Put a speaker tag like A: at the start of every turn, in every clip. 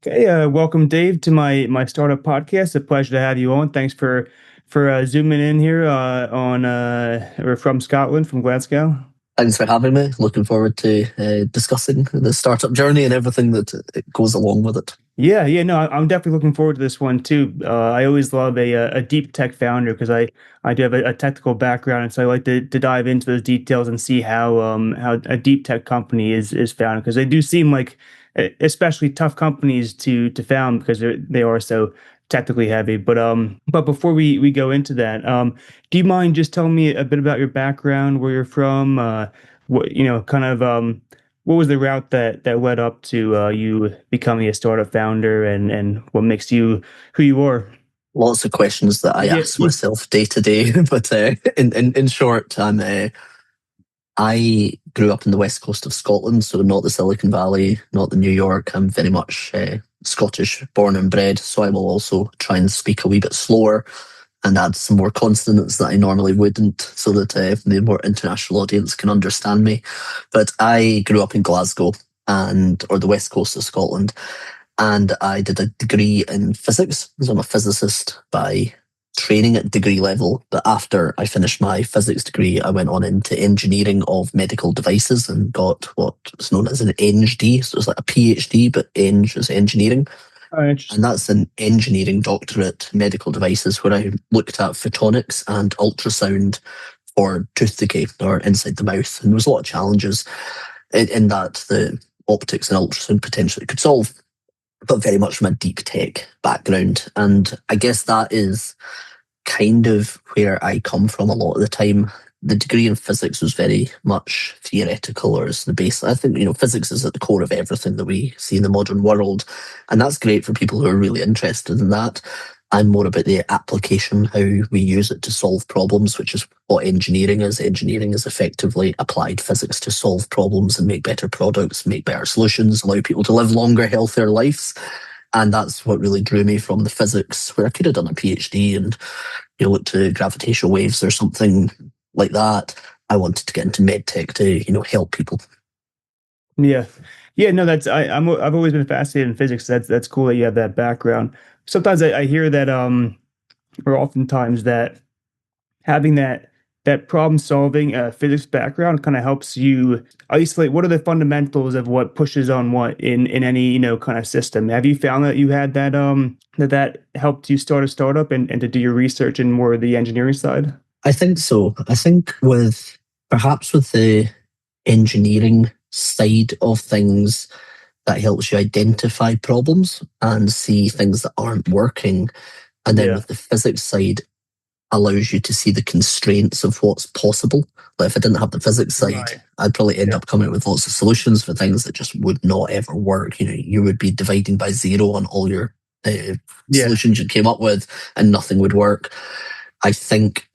A: Okay, welcome, Dave, to my startup podcast. A pleasure to have you on. Thanks for zooming in here on we're from Scotland, from Glasgow.
B: Thanks for having me. Looking forward to discussing the startup journey and everything that it goes along with it.
A: Yeah, no, I'm definitely looking forward to this one too. I always love a deep tech founder because I do have a technical background, and so I like to dive into those details and see how a deep tech company is founded, because they do seem like especially tough companies to found because they are so technically heavy. But before we go into that, do you mind just telling me a bit about your background, where you're from, what kind of what was the route that led up to you becoming a startup founder, and what makes you who you are?
B: Lots of questions that I
A: Yeah,
B: ask myself day to day, but in short, I grew up in the west coast of Scotland, so not the Silicon Valley, not the New York. I'm very much Scottish, born and bred, so I will also try and speak a wee bit slower and add some more consonants that I normally wouldn't, so that the more international audience can understand me. But I grew up in Glasgow or the west coast of Scotland, and I did a degree in physics. So I'm a physicist by training at degree level. But after I finished my physics degree, I went on into engineering of medical devices and got what's known as an EngD. So it's like a PhD, but Eng is engineering.
A: oh,
B: And
A: interesting.
B: that's an engineering doctorate, medical devices, where I looked at photonics and ultrasound for tooth decay or inside the mouth. And there was a lot of challenges in that the optics and ultrasound potentially could solve, but very much from a deep tech background. And I guess that is kind of where I come from a lot of the time. The degree in physics was very much theoretical, or is the base. I think, physics is at the core of everything that we see in the modern world. And that's great for people who are really interested in that. I'm more about the application, how we use it to solve problems, which is what engineering is. Engineering is effectively applied physics to solve problems and make better products, make better solutions, allow people to live longer, healthier lives. And that's what really drew me from the physics, where I could have done a PhD and looked to gravitational waves or something like that. I wanted to get into medtech to, help people.
A: Yeah, yeah, no, I've always been fascinated in physics. That's cool that you have that background. Sometimes I hear that or oftentimes that having that problem solving physics background kind of helps you isolate what are the fundamentals of what pushes on what in any kind of system. Have you found that you had that helped you start a startup and to do your research in more of the engineering side?
B: I think so. I think perhaps with the engineering side of things, that helps you identify problems and see things that aren't working. And then
A: Yeah,
B: with the physics side, allows you to see the constraints of what's possible. Like if I didn't have the physics side,
A: right.
B: I'd probably end
A: Yeah,
B: up coming up with lots of solutions for things that just would not ever work. You would be dividing by zero on all your
A: yeah,
B: solutions you came up with, and nothing would work. I think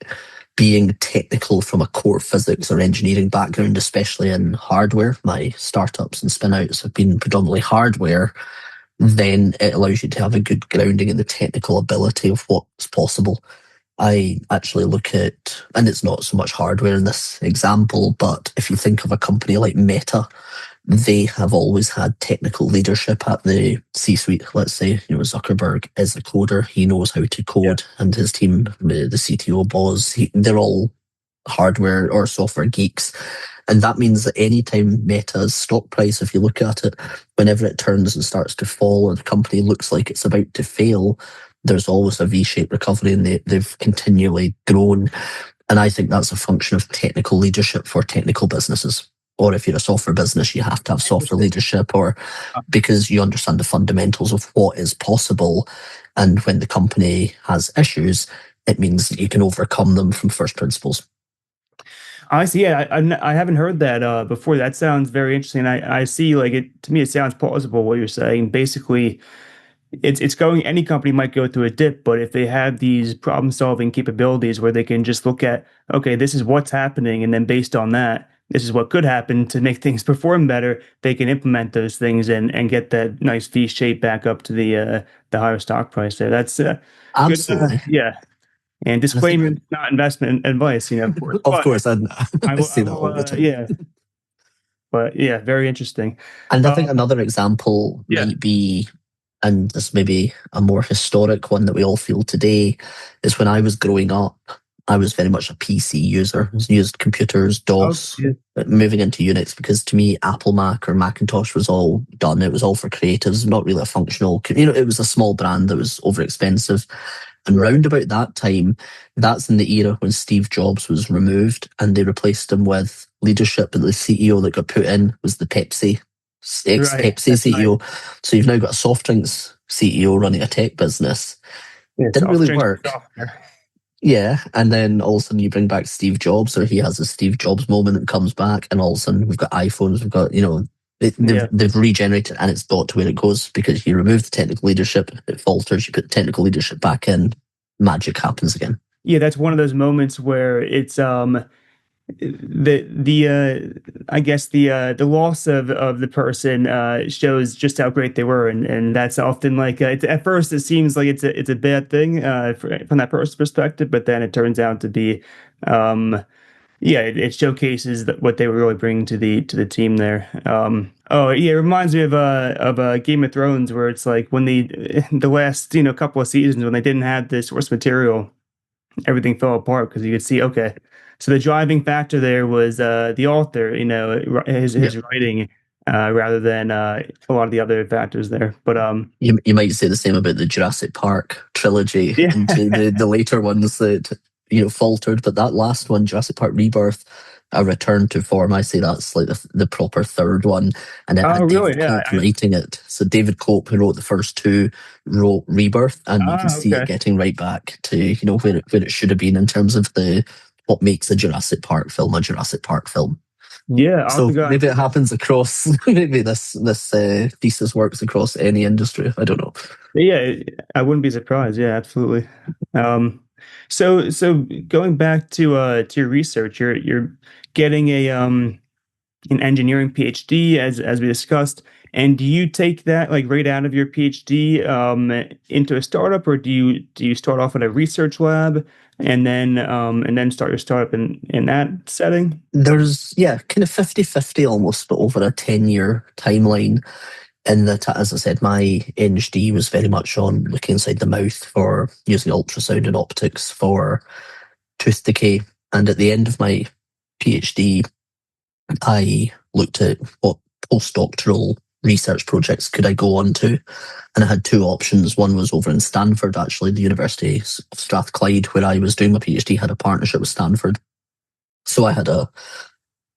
B: being technical from a core physics or engineering background, especially in hardware, my startups and spin-outs have been predominantly hardware, then it allows you to have a good grounding in the technical ability of what's possible. I actually look at, and it's not so much hardware in this example, but if you think of a company like Meta, they have always had technical leadership at the C-suite. Let's say, Zuckerberg is a coder. He knows how to
A: yeah.
B: code, and his team, the CTO boss, they're all hardware or software geeks. And that means that anytime Meta's stock price, if you look at it, whenever it turns and starts to fall or the company looks like it's about to fail, there's always a V-shaped recovery, and they've continually grown. And I think that's a function of technical leadership for technical businesses. Or if you're a software business, you have to have software
A: Interesting.
B: leadership, or because you understand the fundamentals of what is possible. And when the company has issues, it means that you can overcome them from first principles.
A: I see. Yeah, I haven't heard that before. That sounds very interesting. I see. Like it to me, it sounds plausible what you're saying. Basically, it's going. Any company might go through a dip, but if they have these problem solving capabilities where they can just look at, okay, this is what's happening, and then based on that, this is what could happen to make things perform better. They can implement those things and get that nice V shape back up to the higher stock price there. That's good.
B: Absolutely.
A: Yeah. And
B: And I think,
A: disclaimer, not investment advice, of course.
B: of
A: But
B: course, and I
A: I
B: say that
A: will,
B: all the time.
A: yeah. But yeah, very interesting.
B: And I think
A: Um,
B: another example
A: yeah,
B: might be, and this may be a more historic one that we all feel today, is when I was growing up, I was very much a PC user. I used computers,
A: Oh,
B: DOS,
A: yeah.
B: moving into Unix, because to me, Apple Mac or Macintosh was all done. It was all for creatives, not really a functional, it was a small brand that was over expensive. And
A: Right.
B: round about that time, that's in the era when Steve Jobs was removed and they replaced him with leadership. But the CEO that got put in was the
A: Right.
B: ex-Pepsi
A: That's right.
B: CEO. So you've now got a soft drinks CEO running a tech business.
A: Yeah.
B: Didn't
A: Soft
B: really
A: drinks
B: work.
A: software.
B: Yeah, and then all of a sudden you bring back Steve Jobs, or he has a Steve Jobs moment and comes back, and all of a sudden we've got iPhones, we've got, they've
A: Yeah.
B: they've regenerated, and it's got to where it goes because you remove the technical leadership, it falters. You put the technical leadership back in, magic happens again.
A: Yeah. That's one of those moments where it's the I guess the loss of the person shows just how great they were, and that's often like at first it seems like it's a bad thing from that person's perspective, but then it turns out to be yeah, it showcases what they were really bringing to the team there. Oh yeah, it reminds me of Game of Thrones, where it's like when the last couple of seasons when they didn't have the source material, everything fell apart because you could see, okay, so the driving factor there was the author, his
B: Yeah,
A: writing, rather than a lot of the other factors there. But
B: you might say the same about the Jurassic Park trilogy
A: yeah.
B: into the later ones that faltered, but that last one, Jurassic Park Rebirth, a return to form. I say that's like the proper third one, and it
A: Oh
B: had
A: really?
B: David
A: Yeah.
B: Cope writing it. So David Cope, who wrote the first two, wrote Rebirth, and you can see it
A: Okay.
B: getting right back to where it should have been in terms of the what makes a Jurassic Park film a Jurassic Park film.
A: Yeah, I'll have to
B: So
A: go and
B: maybe it
A: check that.
B: happens across. Maybe this thesis works across any industry. I don't know.
A: Yeah, I wouldn't be surprised. Yeah, absolutely. Um, so going back to your research, you're getting an engineering PhD as we discussed. And do you take that like right out of your PhD into a startup, or do you start off in a research lab and then start your startup in that setting?
B: There's, yeah, kind of 50-50 almost, but over a 10-year timeline. In that, as I said, my NHD was very much on looking inside the mouth for using ultrasound and optics for tooth decay. And at the end of my PhD, I looked at what postdoctoral research projects could I go on to. And I had two options. One was over in Stanford, actually, the University of Strathclyde, where I was doing my PhD, had a partnership with Stanford. So I had a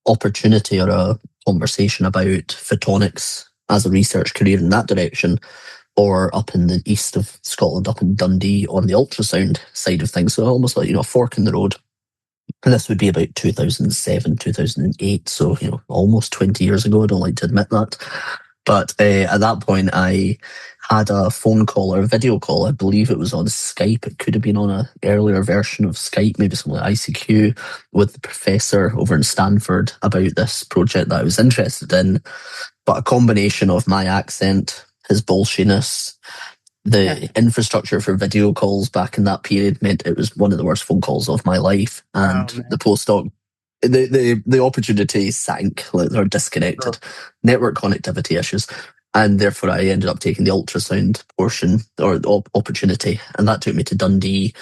B: opportunity or a conversation about photonics as a research career in that direction, or up in the east of Scotland, up in Dundee on the ultrasound side of things. So almost like, a fork in the road. And this would be about 2007, 2008. So, almost 20 years ago. I don't like to admit that. But at that point, I had a phone call or a video call. I believe it was on Skype. It could have been on an earlier version of Skype, maybe something like ICQ, with the professor over in Stanford about this project that I was interested in. But a combination of my accent, his bullshiness, the infrastructure for video calls back in that period meant it was one of the worst phone calls of my life.
A: Oh
B: And the
A: man.
B: postdoc, the opportunity sank, like they were disconnected,
A: Sure.
B: network connectivity issues. And therefore, I ended up taking the ultrasound portion or the opportunity. And that took me to Dundee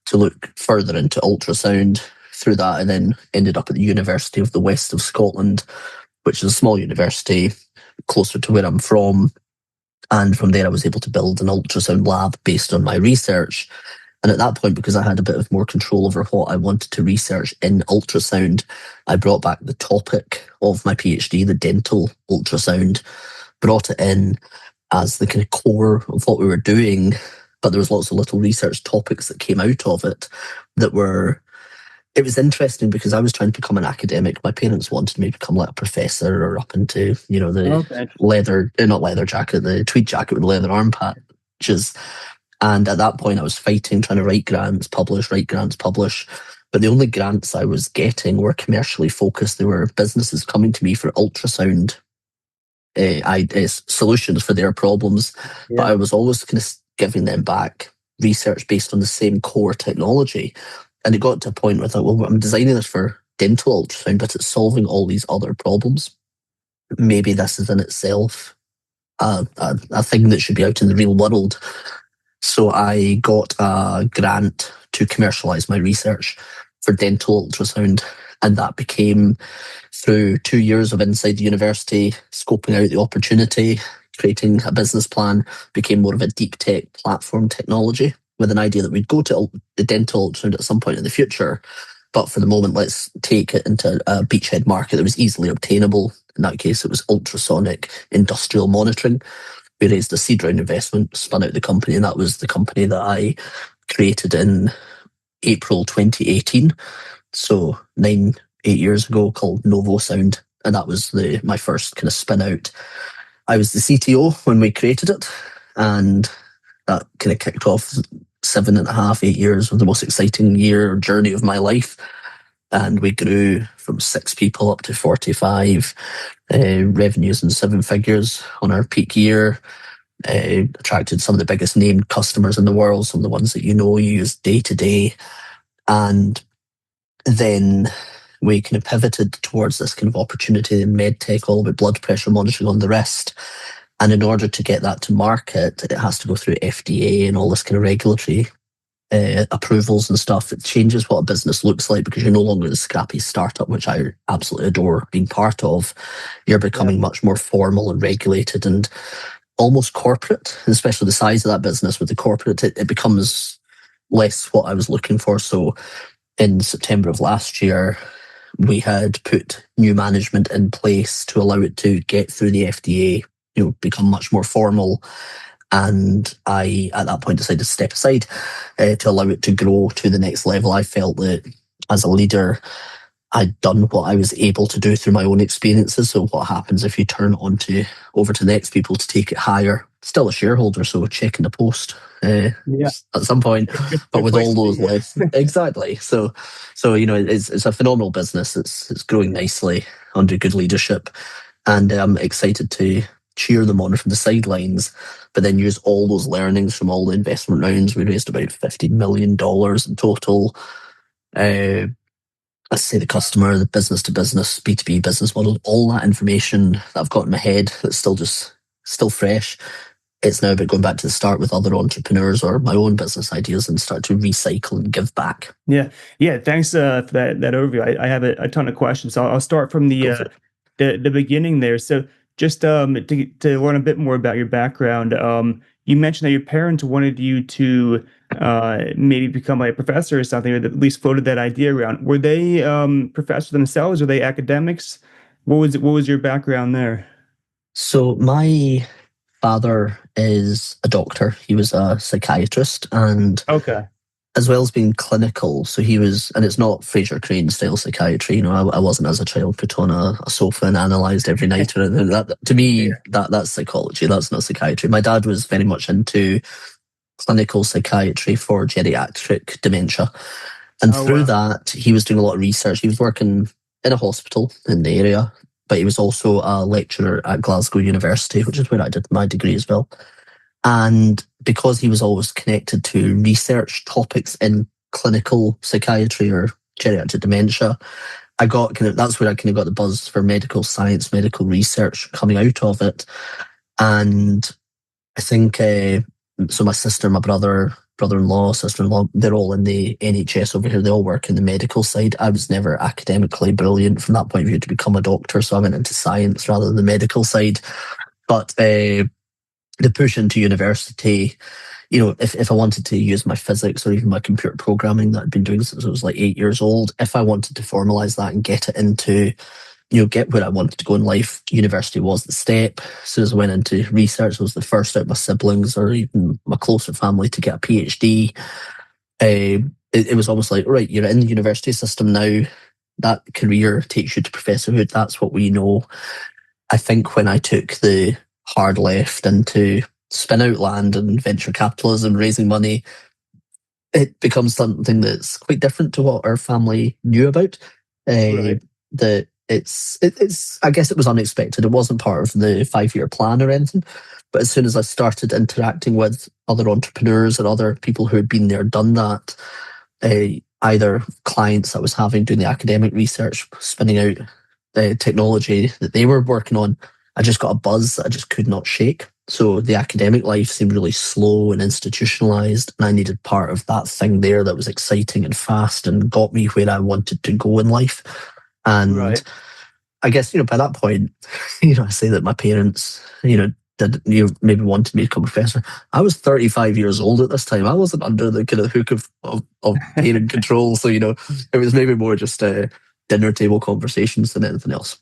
B: to look further into ultrasound through that. And then ended up at the University of the West of Scotland, which is a small university closer to where I'm from. And from there, I was able to build an ultrasound lab based on my research. And at that point, because I had a bit of more control over what I wanted to research in ultrasound, I brought back the topic of my PhD, the dental ultrasound, brought it in as the kind of core of what we were doing. But there was lots of little research topics that came out of it that were, it was interesting because I was trying to become an academic. My parents wanted me to become like a professor or up into, the
A: Okay.
B: leather, not leather jacket, the tweed jacket with the leather arm patches. And at that point, I was fighting, trying to write grants, publish, write grants, publish. But the only grants I was getting were commercially focused. There were businesses coming to me for ultrasound solutions for their problems. But
A: Yeah.
B: I was always kind of giving them back research based on the same core technology. And it got to a point where I thought, well, I'm designing this for dental ultrasound, but it's solving all these other problems. Maybe this is in itself a thing that should be out in the real world. So I got a grant to commercialize my research for dental ultrasound. And that became, through 2 years of inside the university, scoping out the opportunity, creating a business plan, became more of a deep tech platform technology with an idea that we'd go to the dental ultrasound at some point in the future. But for the moment, let's take it into a beachhead market that was easily obtainable. In that case, it was ultrasonic industrial monitoring. We raised a seed round investment, spun out the company, and that was the company that I created in April 2018. So 8 years ago, called Novosound. And that was my first kind of spin out. I was the CTO when we created it, and that kind of kicked off 7.5, 8 years of the most exciting journey of my life. And we grew from 6 people up to 45, revenues in 7 figures on our peak year. Attracted some of the biggest named customers in the world, some of the ones that you use day to day. And then we kind of pivoted towards this kind of opportunity in medtech, all about blood pressure monitoring on the wrist. And in order to get that to market, it has to go through FDA and all this kind of regulatory approvals and stuff. It changes what a business looks like because you're no longer the scrappy startup, which I absolutely adore being part of. You're becoming much more formal and regulated and almost corporate, especially the size of that business with the corporate. It becomes less what I was looking for. So in September of last year, we had put new management in place to allow it to get through the FDA, become much more formal. And I, at that point, decided to step aside to allow it to grow to the next level. I felt that as a leader, I'd done what I was able to do through my own experiences. So what happens if you turn over to the next people to take it higher? Still a shareholder, so checking the post at some point, but with all those less. Exactly. So it's a phenomenal business. It's growing nicely under good leadership, and I'm excited to cheer them on from the sidelines, but then use all those learnings from all the investment rounds. We raised about $50 million in total. Let's say the customer, the business to business, B2B business model, all that information that I've got in my head that's still fresh. It's now about going back to the start with other entrepreneurs or my own business ideas and start to recycle and give back.
A: Yeah. Thanks for that overview. I have a ton of questions. So I'll start from the beginning there. So just to learn a bit more about your background, you mentioned that your parents wanted you to maybe become like a professor or something, or at least floated that idea around. Were they professors themselves? Were they academics? What was your background there?
B: So my father is a doctor. He was a psychiatrist, and
A: Okay.
B: as well as being clinical, so he was, and it's not Fraser Crane style psychiatry. I wasn't as a child put on a sofa and analysed every night. Or that, to me, that's psychology. That's not psychiatry. My dad was very much into clinical psychiatry for geriatric dementia, and through that, he was doing a lot of research. He was working in a hospital in the area, but he was also a lecturer at Glasgow University, which is where I did my degree as well. And because he was always connected to research topics in clinical psychiatry or geriatric dementia, that's where I kind of got the buzz for medical science, medical research coming out of it. And I think, so my sister, my brother-in-law, sister-in-law, they're all in the NHS over here. They all work in the medical side. I was never academically brilliant from that point of view to become a doctor, so I went into science rather than the medical side. But the push into university, if I wanted to use my physics or even my computer programming that I'd been doing since I was like 8 years old, if I wanted to formalize that and get it into, get where I wanted to go in life, university was the step. As soon as I went into research, I was the first out of my siblings or even my closer family to get a PhD. It was almost like, right, you're in the university system now. That career takes you to professorhood. That's what we know. I think when I took the hard left into spin out land and venture capitalism, raising money, it becomes something that's quite different to what our family knew about.
A: Right.
B: That it's I guess it was unexpected. It wasn't part of the 5-year plan or anything. But as soon as I started interacting with other entrepreneurs and other people who had been there, done that, either clients I was having doing the academic research, spinning out the technology that they were working on, I just got a buzz that I just could not shake. So the academic life seemed really slow and institutionalized, and I needed part of that thing there that was exciting and fast and got me where I wanted to go in life. And
A: Right.
B: I guess, by that point, I say that my parents, did maybe wanted me to become a professor. I was 35 years old at this time. I wasn't under the kind of hook of parent control. So, it was maybe more just dinner table conversations than anything else.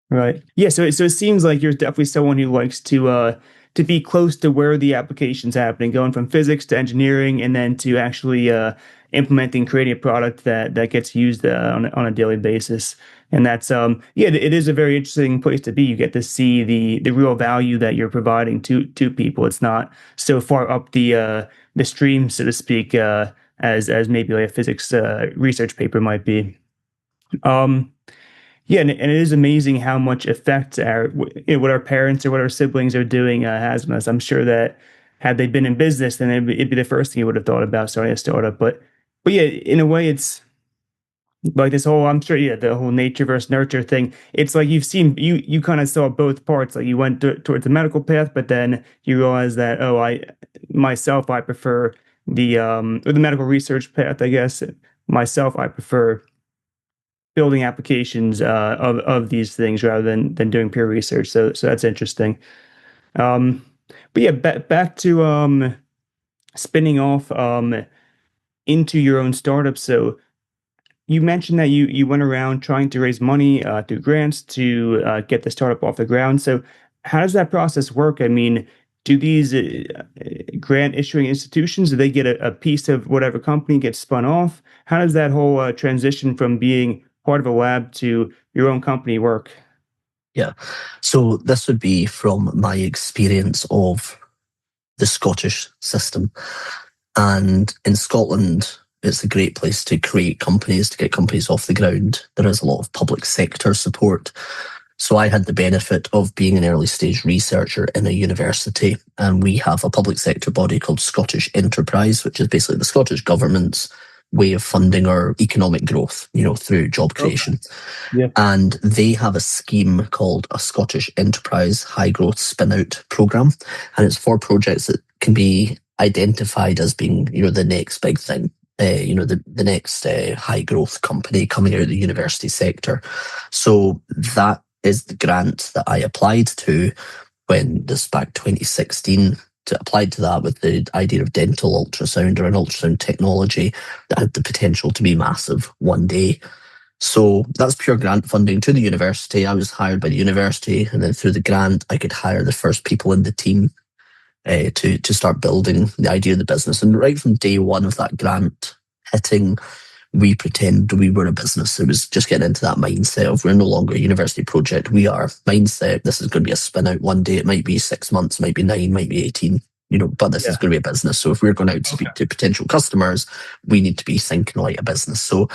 A: Right. Yeah. So it seems like you're definitely someone who likes to be close to where the application's happening, going from physics to engineering, and then to actually implementing, creating a product that gets used on a daily basis. And that's yeah, it is a very interesting place to be. You get to see the real value that you're providing to people. It's not so far up the stream, so to speak, as maybe like a physics research paper might be. Um, yeah, and it is amazing how much effect what our parents or what our siblings are doing has on us. I'm sure that had they been in business, then it'd be the first thing you would have thought about starting a startup. But yeah, in a way, it's like this whole. I'm sure, yeah, the whole nature versus nurture thing. It's like you kind of saw both parts. Like you went towards the medical path, but then you realize that I prefer or the medical research path. I guess myself I prefer building applications of these things rather than doing peer research. So that's interesting. Um, but yeah, back to spinning off into your own startup. So you mentioned that you went around trying to raise money through grants to get the startup off the ground. So how does that process work? I mean, do these grant issuing institutions, do they get a piece of whatever company gets spun off? How does that whole transition from being part of a lab to your own company work?
B: Yeah. So this would be from my experience of the Scottish system. And in Scotland, it's a great place to create companies, to get companies off the ground. There is a lot of public sector support. So I had the benefit of being an early stage researcher in a university, and we have a public sector body called Scottish Enterprise, which is basically the Scottish government's way of funding our economic growth, through job
A: Okay.
B: creation.
A: Yeah.
B: And they have a scheme called a Scottish Enterprise High Growth Spin Out Programme. And it's for projects that can be identified as being, the next big thing. The next high growth company coming out of the university sector. So that is the grant that I applied to when this back 2016, to applied to that with the idea of dental ultrasound or an ultrasound technology that had the potential to be massive one day. So that's pure grant funding to the university. I was hired by the university, and then through the grant, I could hire the first people in the team to start building the idea of the business. And right from day one of that grant hitting, we pretend we were a business. It was just getting into that mindset of we're no longer a university project. We are mindset. This is going to be a spin out one day. It might be 6 months, might be 9, might be 18. But this is
A: Yeah.
B: going to be a business. So if we're going out to speak to potential customers, we need to be thinking like a business. So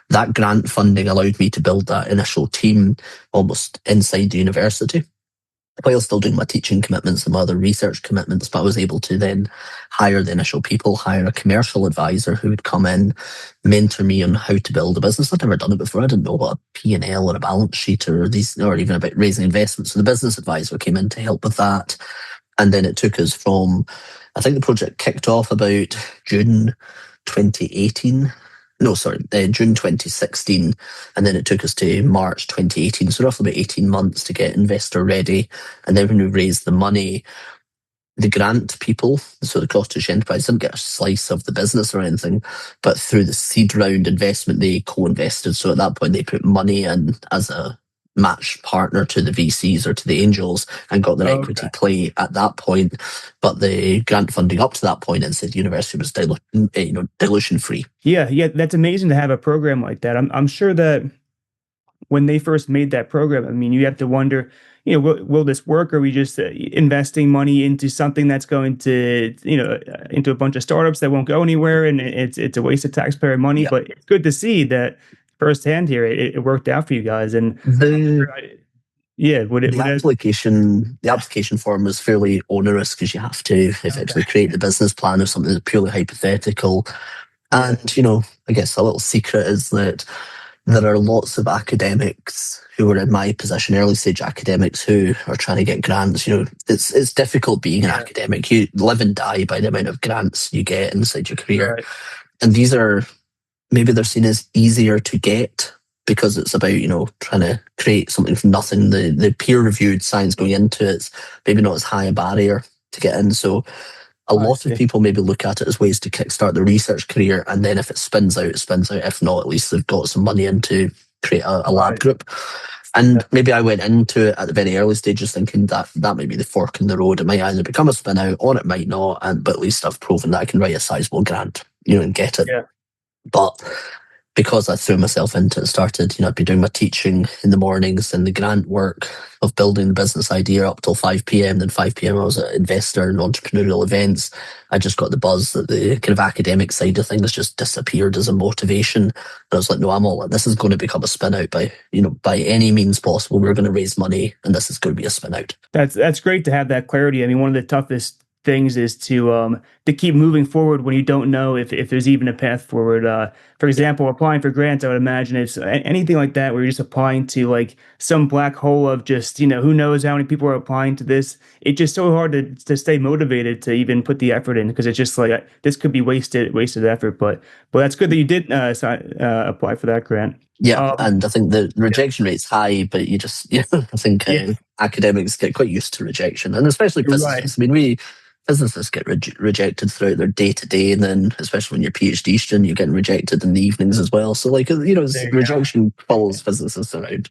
B: that grant funding allowed me to build that initial team almost inside the university, while still doing my teaching commitments and my other research commitments. But I was able to then hire the initial people, hire a commercial advisor who would come in, mentor me on how to build a business. I'd never done it before. I didn't know about a P&L or a balance sheet or even about raising investments. So the business advisor came in to help with that. And then it took us from, I think the project kicked off about June 2018. No, sorry, June 2016. And then it took us to March 2018. So roughly about 18 months to get investor ready. And then when we raised the money, the grant people, so the Scottish Enterprise, didn't get a slice of the business or anything, but through the seed round investment, they co-invested. So at that point, they put money in as a match partner to the VCs or to the angels and got their equity
A: Okay.
B: play at that point. But the grant funding up to that point inside the university was dilution free.
A: Yeah, yeah, that's amazing to have a program like that. I'm sure that when they first made that program, I mean, you have to wonder, will this work? Are we just investing money into something that's going to, into a bunch of startups that won't go anywhere, and it's a waste of taxpayer money?
B: Yeah.
A: But it's good to see that firsthand here it worked out for you guys. And
B: The
A: yeah,
B: the application form was fairly onerous because you have to
A: Okay.
B: effectively create the business plan of something that's purely hypothetical.
A: Yeah.
B: And, I guess a little secret is that there are lots of academics who are in my position, early stage academics who are trying to get grants. It's difficult being an
A: Yeah.
B: academic. You live and die by the amount of grants you get inside your career.
A: Right.
B: And these are, maybe they're seen as easier to get because it's about, trying to create something from nothing. The peer reviewed science going into it's maybe not as high a barrier to get in. So a
A: I
B: lot of
A: see.
B: people maybe look at it as ways to kickstart their research career, and then if it spins out, it spins out. If not, at least they've got some money in to create a lab
A: Right.
B: group.
A: Yeah.
B: And maybe I went into it at the very early stages thinking that that might be the fork in the road. It might either become a spin out or it might not, but at least I've proven that I can write a sizable grant, and get it.
A: Yeah.
B: But because I threw myself into it, started, I'd be doing my teaching in the mornings and the grant work of building the business idea up till 5 p.m. Then 5 p.m. I was an investor in entrepreneurial events. I just got the buzz that the kind of academic side of things just disappeared as a motivation. And I was like, no, I'm all in. This is going to become a spin out by any means possible. We're going to raise money and this is going to be a spin out.
A: That's great to have that clarity. I mean, one of the toughest things is to keep moving forward when you don't know if there's even a path forward. For example, applying for grants, I would imagine it's anything like that where you're just applying to like some black hole of just who knows how many people are applying to this. It's just so hard to stay motivated to even put the effort in because it's just like this could be wasted effort. But that's good that you did apply for that grant.
B: Yeah,
A: Um,
B: and I think the
A: yeah,
B: rejection rate's high, but you just, I think
A: yeah,
B: academics get quite used to rejection, and especially
A: you're right.
B: physicists. I mean, physicists get rejected throughout their day to day, and then especially when you're a PhD student, you're getting rejected in the evenings as well. So, like,
A: There you go.
B: rejection follows physicists around.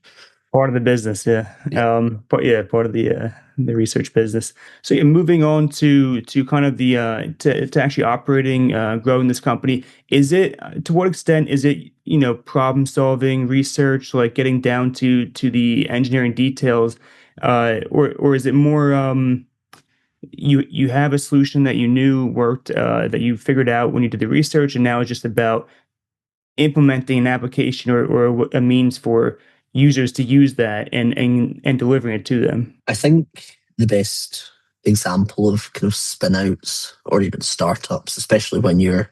A: Part of the business, yeah.
B: Yeah.
A: But yeah, part of the research business. So yeah, moving on to kind of the to actually operating, growing this company. Is it to what extent is it problem solving research, like getting down to the engineering details, or is it more you have a solution that you knew worked, that you figured out when you did the research, and now it's just about implementing an application or a means for users to use that and delivering it to them.
B: I think the best example of kind of spin outs or even startups, especially when you're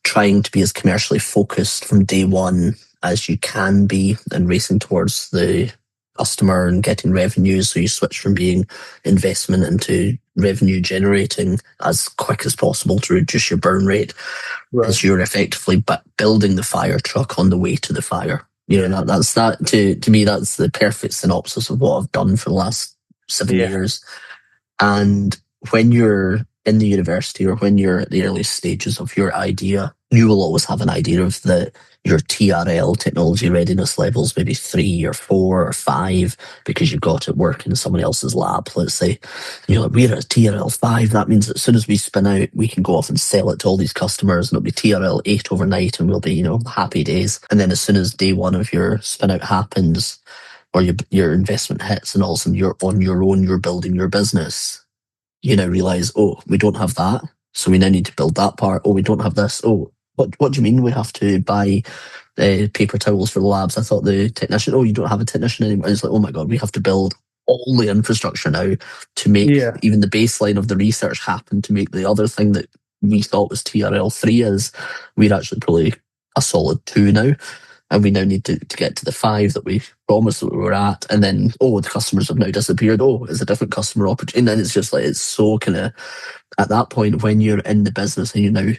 B: trying to be as commercially focused from day one as you can be and racing towards the customer and getting revenue. So you switch from being investment into revenue generating as quick as possible to reduce your burn rate,
A: Right.
B: as you're effectively building the fire truck on the way to the fire.
A: Yeah.
B: That's that to me, that's the perfect synopsis of what I've done for the last 7
A: Yeah.
B: years. And when you're in the university or when you're at the early stages of your idea, you will always have an idea of your TRL, technology readiness levels, maybe 3 or 4 or 5, because you've got it working in someone else's lab, let's say. And you're like, we're at TRL 5. That means that as soon as we spin out, we can go off and sell it to all these customers and it'll be TRL 8 overnight and we'll be, happy days. And then as soon as day one of your spin out happens, or your investment hits and all of a sudden you're on your own, you're building your business, you now realize, oh, we don't have that. So we now need to build that part. Oh, we don't have this. Oh, what do you mean we have to buy paper towels for the labs? I thought the technician, oh, you don't have a technician anymore. It's like, oh my God, we have to build all the infrastructure now to make
A: Yeah.
B: even the baseline of the research happen, to make the other thing that we thought was TRL 3 is, we're actually probably a solid 2 now. And we now need to get to the 5 that we promised that we were at. And then, oh, the customers have now disappeared. Oh, it's a different customer opportunity. And then it's just like, it's so kind of, at that point, when you're in the business and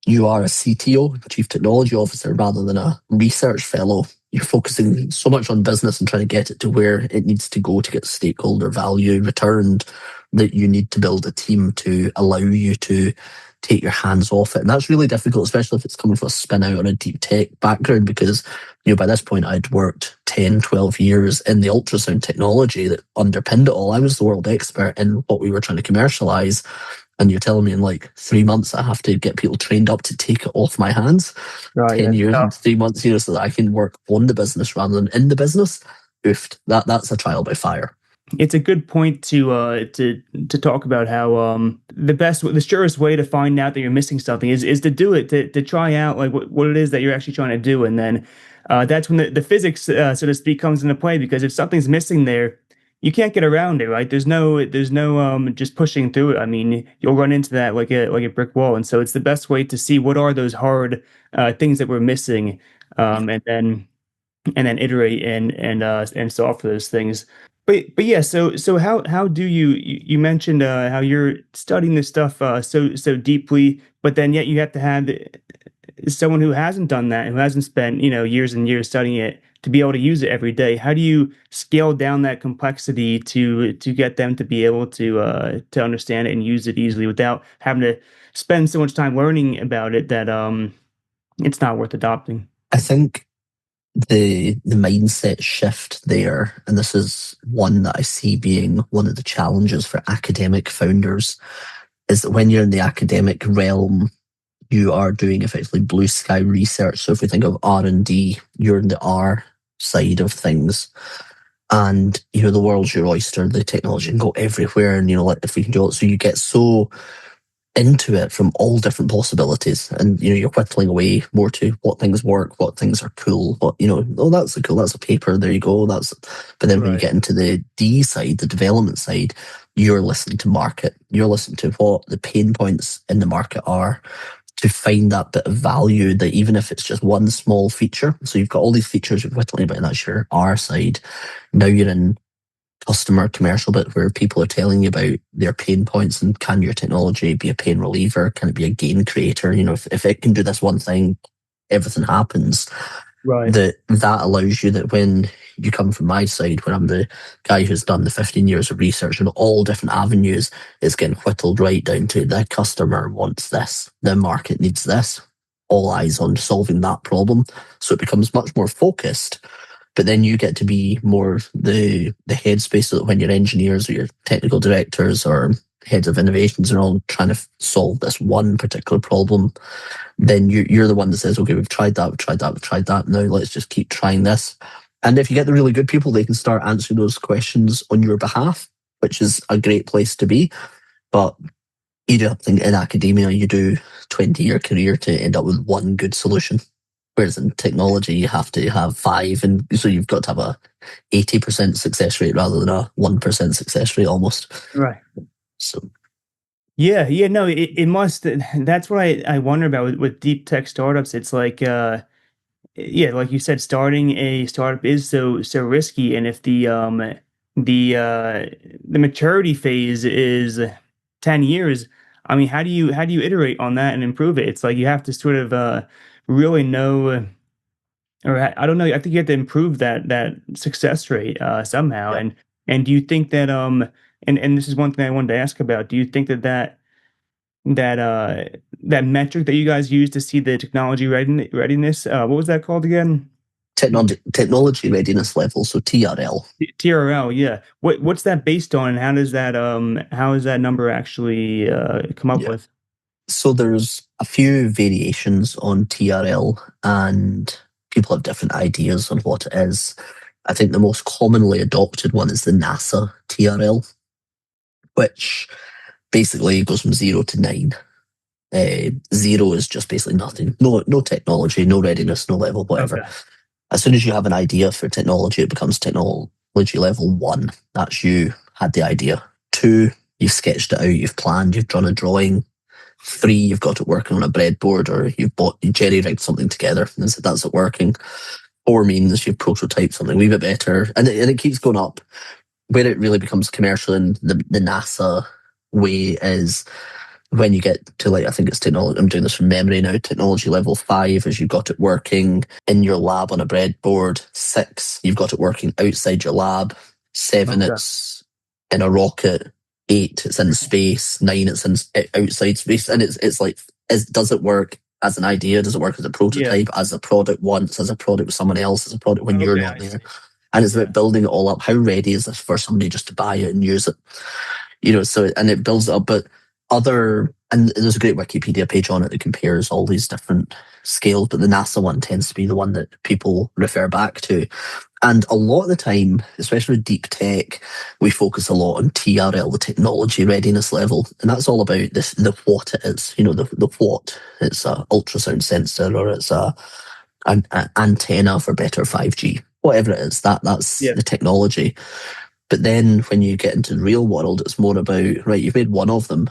B: you are a CTO, Chief Technology Officer, rather than a research fellow, you're focusing so much on business and trying to get it to where it needs to go to get stakeholder value returned, that you need to build a team to allow you to take your hands off it. And that's really difficult, especially if it's coming from a spin out or a deep tech background, because by this point I'd worked 10, 12 years in the ultrasound technology that underpinned it all. I was the world expert in what we were trying to commercialize. And you're telling me in like 3 months I have to get people trained up to take it off my hands.
A: Right.
B: 10
A: Yeah.
B: years and 3 months, so that I can work on the business rather than in the business. Oofed. That's a trial by fire.
A: It's a good point to talk about how the surest way to find out that you're missing something is to do it, to try out like what it is that you're actually trying to do, and then that's when the physics, so to speak, comes into play, because if something's missing there, you can't get around it, right? There's no just pushing through it. I mean, you'll run into that like a brick wall, and so it's the best way to see what are those hard things that we're missing, and then and then iterate and solve for those things. But yeah, so how do you mentioned how you're studying this stuff so deeply, but then yet you have to have someone who hasn't done that, who hasn't spent, years and years studying it to be able to use it every day. How do you scale down that complexity to get them to be able to understand it and use it easily without having to spend so much time learning about it that it's not worth adopting?
B: I think the mindset shift there, and this is one that I see being one of the challenges for academic founders, is that when you're in the academic realm, you are doing effectively blue sky research. So if we think of R&D, you're in the R side of things. And the world's your oyster. The technology can go everywhere, and like if we can do it, so you get so into it from all different possibilities, and you're whittling away more to what things work, what things are cool, what oh, that's a cool, that's a paper, there you go, that's. But then when you
A: Right.
B: get into the D side, the development side, you're listening to market, you're listening to what the pain points in the market are, to find that bit of value, that even if it's just one small feature. So you've got all these features you're whittling about, and that's your R side. Now you're in customer commercial bit, where people are telling you about their pain points, and can your technology be a pain reliever? Can it be a gain creator? If it can do this one thing, everything happens.
A: Right.
B: That allows you, that when you come from my side, when I'm the guy who's done the 15 years of research in all different avenues, it's getting whittled right down to the customer wants this, the market needs this, all eyes on solving that problem. So it becomes much more focused. But then you get to be more the headspace, so that when your engineers or your technical directors or heads of innovations are all trying to solve this one particular problem, then you're the one that says, okay, we've tried that, we've tried that, we've tried that. Now let's just keep trying this. And if you get the really good people, they can start answering those questions on your behalf, which is a great place to be. But you do have to think, in academia, you do 20-year career to end up with one good solution. Whereas in technology, you have to have five, and so you've got to have a 80% success rate rather than a 1% success rate almost.
A: Right.
B: So
A: Yeah, yeah, no, it must. That's what I wonder about with deep tech startups. It's like, yeah, like you said, starting a startup is so risky, and if the uh, the maturity phase is 10 years, I mean, how do you iterate on that and improve it? It's like you have to sort of really know, or I don't know. I think you have to improve that success rate somehow.
B: yeah,
A: And do you think that and this is one thing I wanted to ask about. Do you think that that metric that you guys use to see the technology readiness, what was that called again?
B: technology readiness level, so TRL.
A: TRL, yeah. What's that based on, and how is that number actually come up
B: Yeah.
A: with?
B: So there's a few variations on TRL, and people have different ideas on what it is. I think the most commonly adopted one is the NASA TRL, which basically goes from 0 to 9. Zero is just basically nothing, no technology, no readiness, no level, whatever.
A: Okay.
B: As soon as you have an idea for technology, it becomes technology level 1. That's you had the idea. 2, you've sketched it out, you've planned, you've drawn a drawing. 3, you've got it working on a breadboard, or you jerry-rigged something together and said that's it working. 4 means you've prototyped something a wee bit better, and it keeps going up. Where it really becomes commercial in the NASA way is when you get to, like, I think it's technology, I'm doing this from memory now, technology level 5 is you've got it working in your lab on a breadboard. 6, you've got it working outside your lab. 7,
A: Okay.
B: it's in a rocket. 8, it's in space. 9, it's in outside space. And it's like, does it work as an idea? Does it work as a
A: Yeah.
B: prototype, as a product once, as a product with someone else, as a product when you're
A: Okay,
B: not
A: I
B: there?
A: see.
B: And it's
A: Yeah.
B: about building it all up. How ready is this for somebody just to buy it and use it? So, and it builds it up. But and there's a great Wikipedia page on it that compares all these different scales, but the NASA one tends to be the one that people refer back to. And a lot of the time, especially with deep tech, we focus a lot on TRL, the technology readiness level. And that's all about the what it is, the what. It's a ultrasound sensor, or it's an antenna for better 5G, whatever it is, that's
A: Yeah.
B: the technology. But then when you get into the real world, it's more about, right, you've made one of them.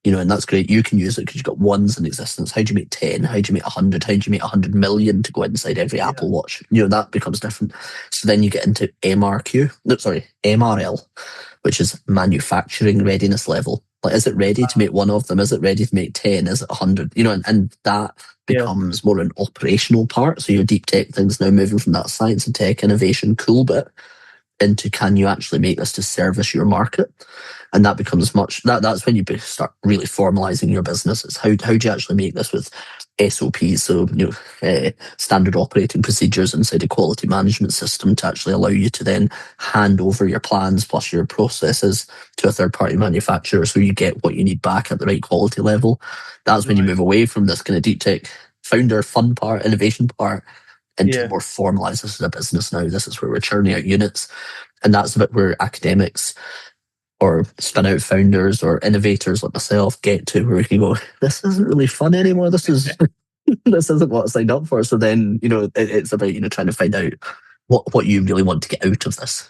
B: and that's great. You can use it because you've got ones in existence. How do you make 10? How do you make 100? How do you make 100 million to go inside every
A: Yeah.
B: Apple Watch? That becomes different. So then you get into MRQ, no, sorry, MRL, which is manufacturing readiness level. Like, is it ready to make one of them? Is it ready to make 10? Is it 100? And that
A: Yeah.
B: becomes more an operational part. So your deep tech thing's now moving from that science and tech innovation cool bit into, can you actually make this to service your market? And that becomes that's when you start really formalizing your business. It's how do you actually make this with SOPs, so standard operating procedures inside a quality management system to actually allow you to then hand over your plans plus your processes to a third party manufacturer, so you get what you need back at the right quality level. That's when you
A: Right.
B: move away from this kind of deep tech founder fun part, innovation part, into
A: Yeah.
B: more formalized, this is a business now, this is where we're churning out units. And that's a bit where academics or spin out founders or innovators like myself get to, where we can go, this isn't really fun anymore. This is this isn't what I signed up for. So then, it's about, trying to find out what you really want to get out of this.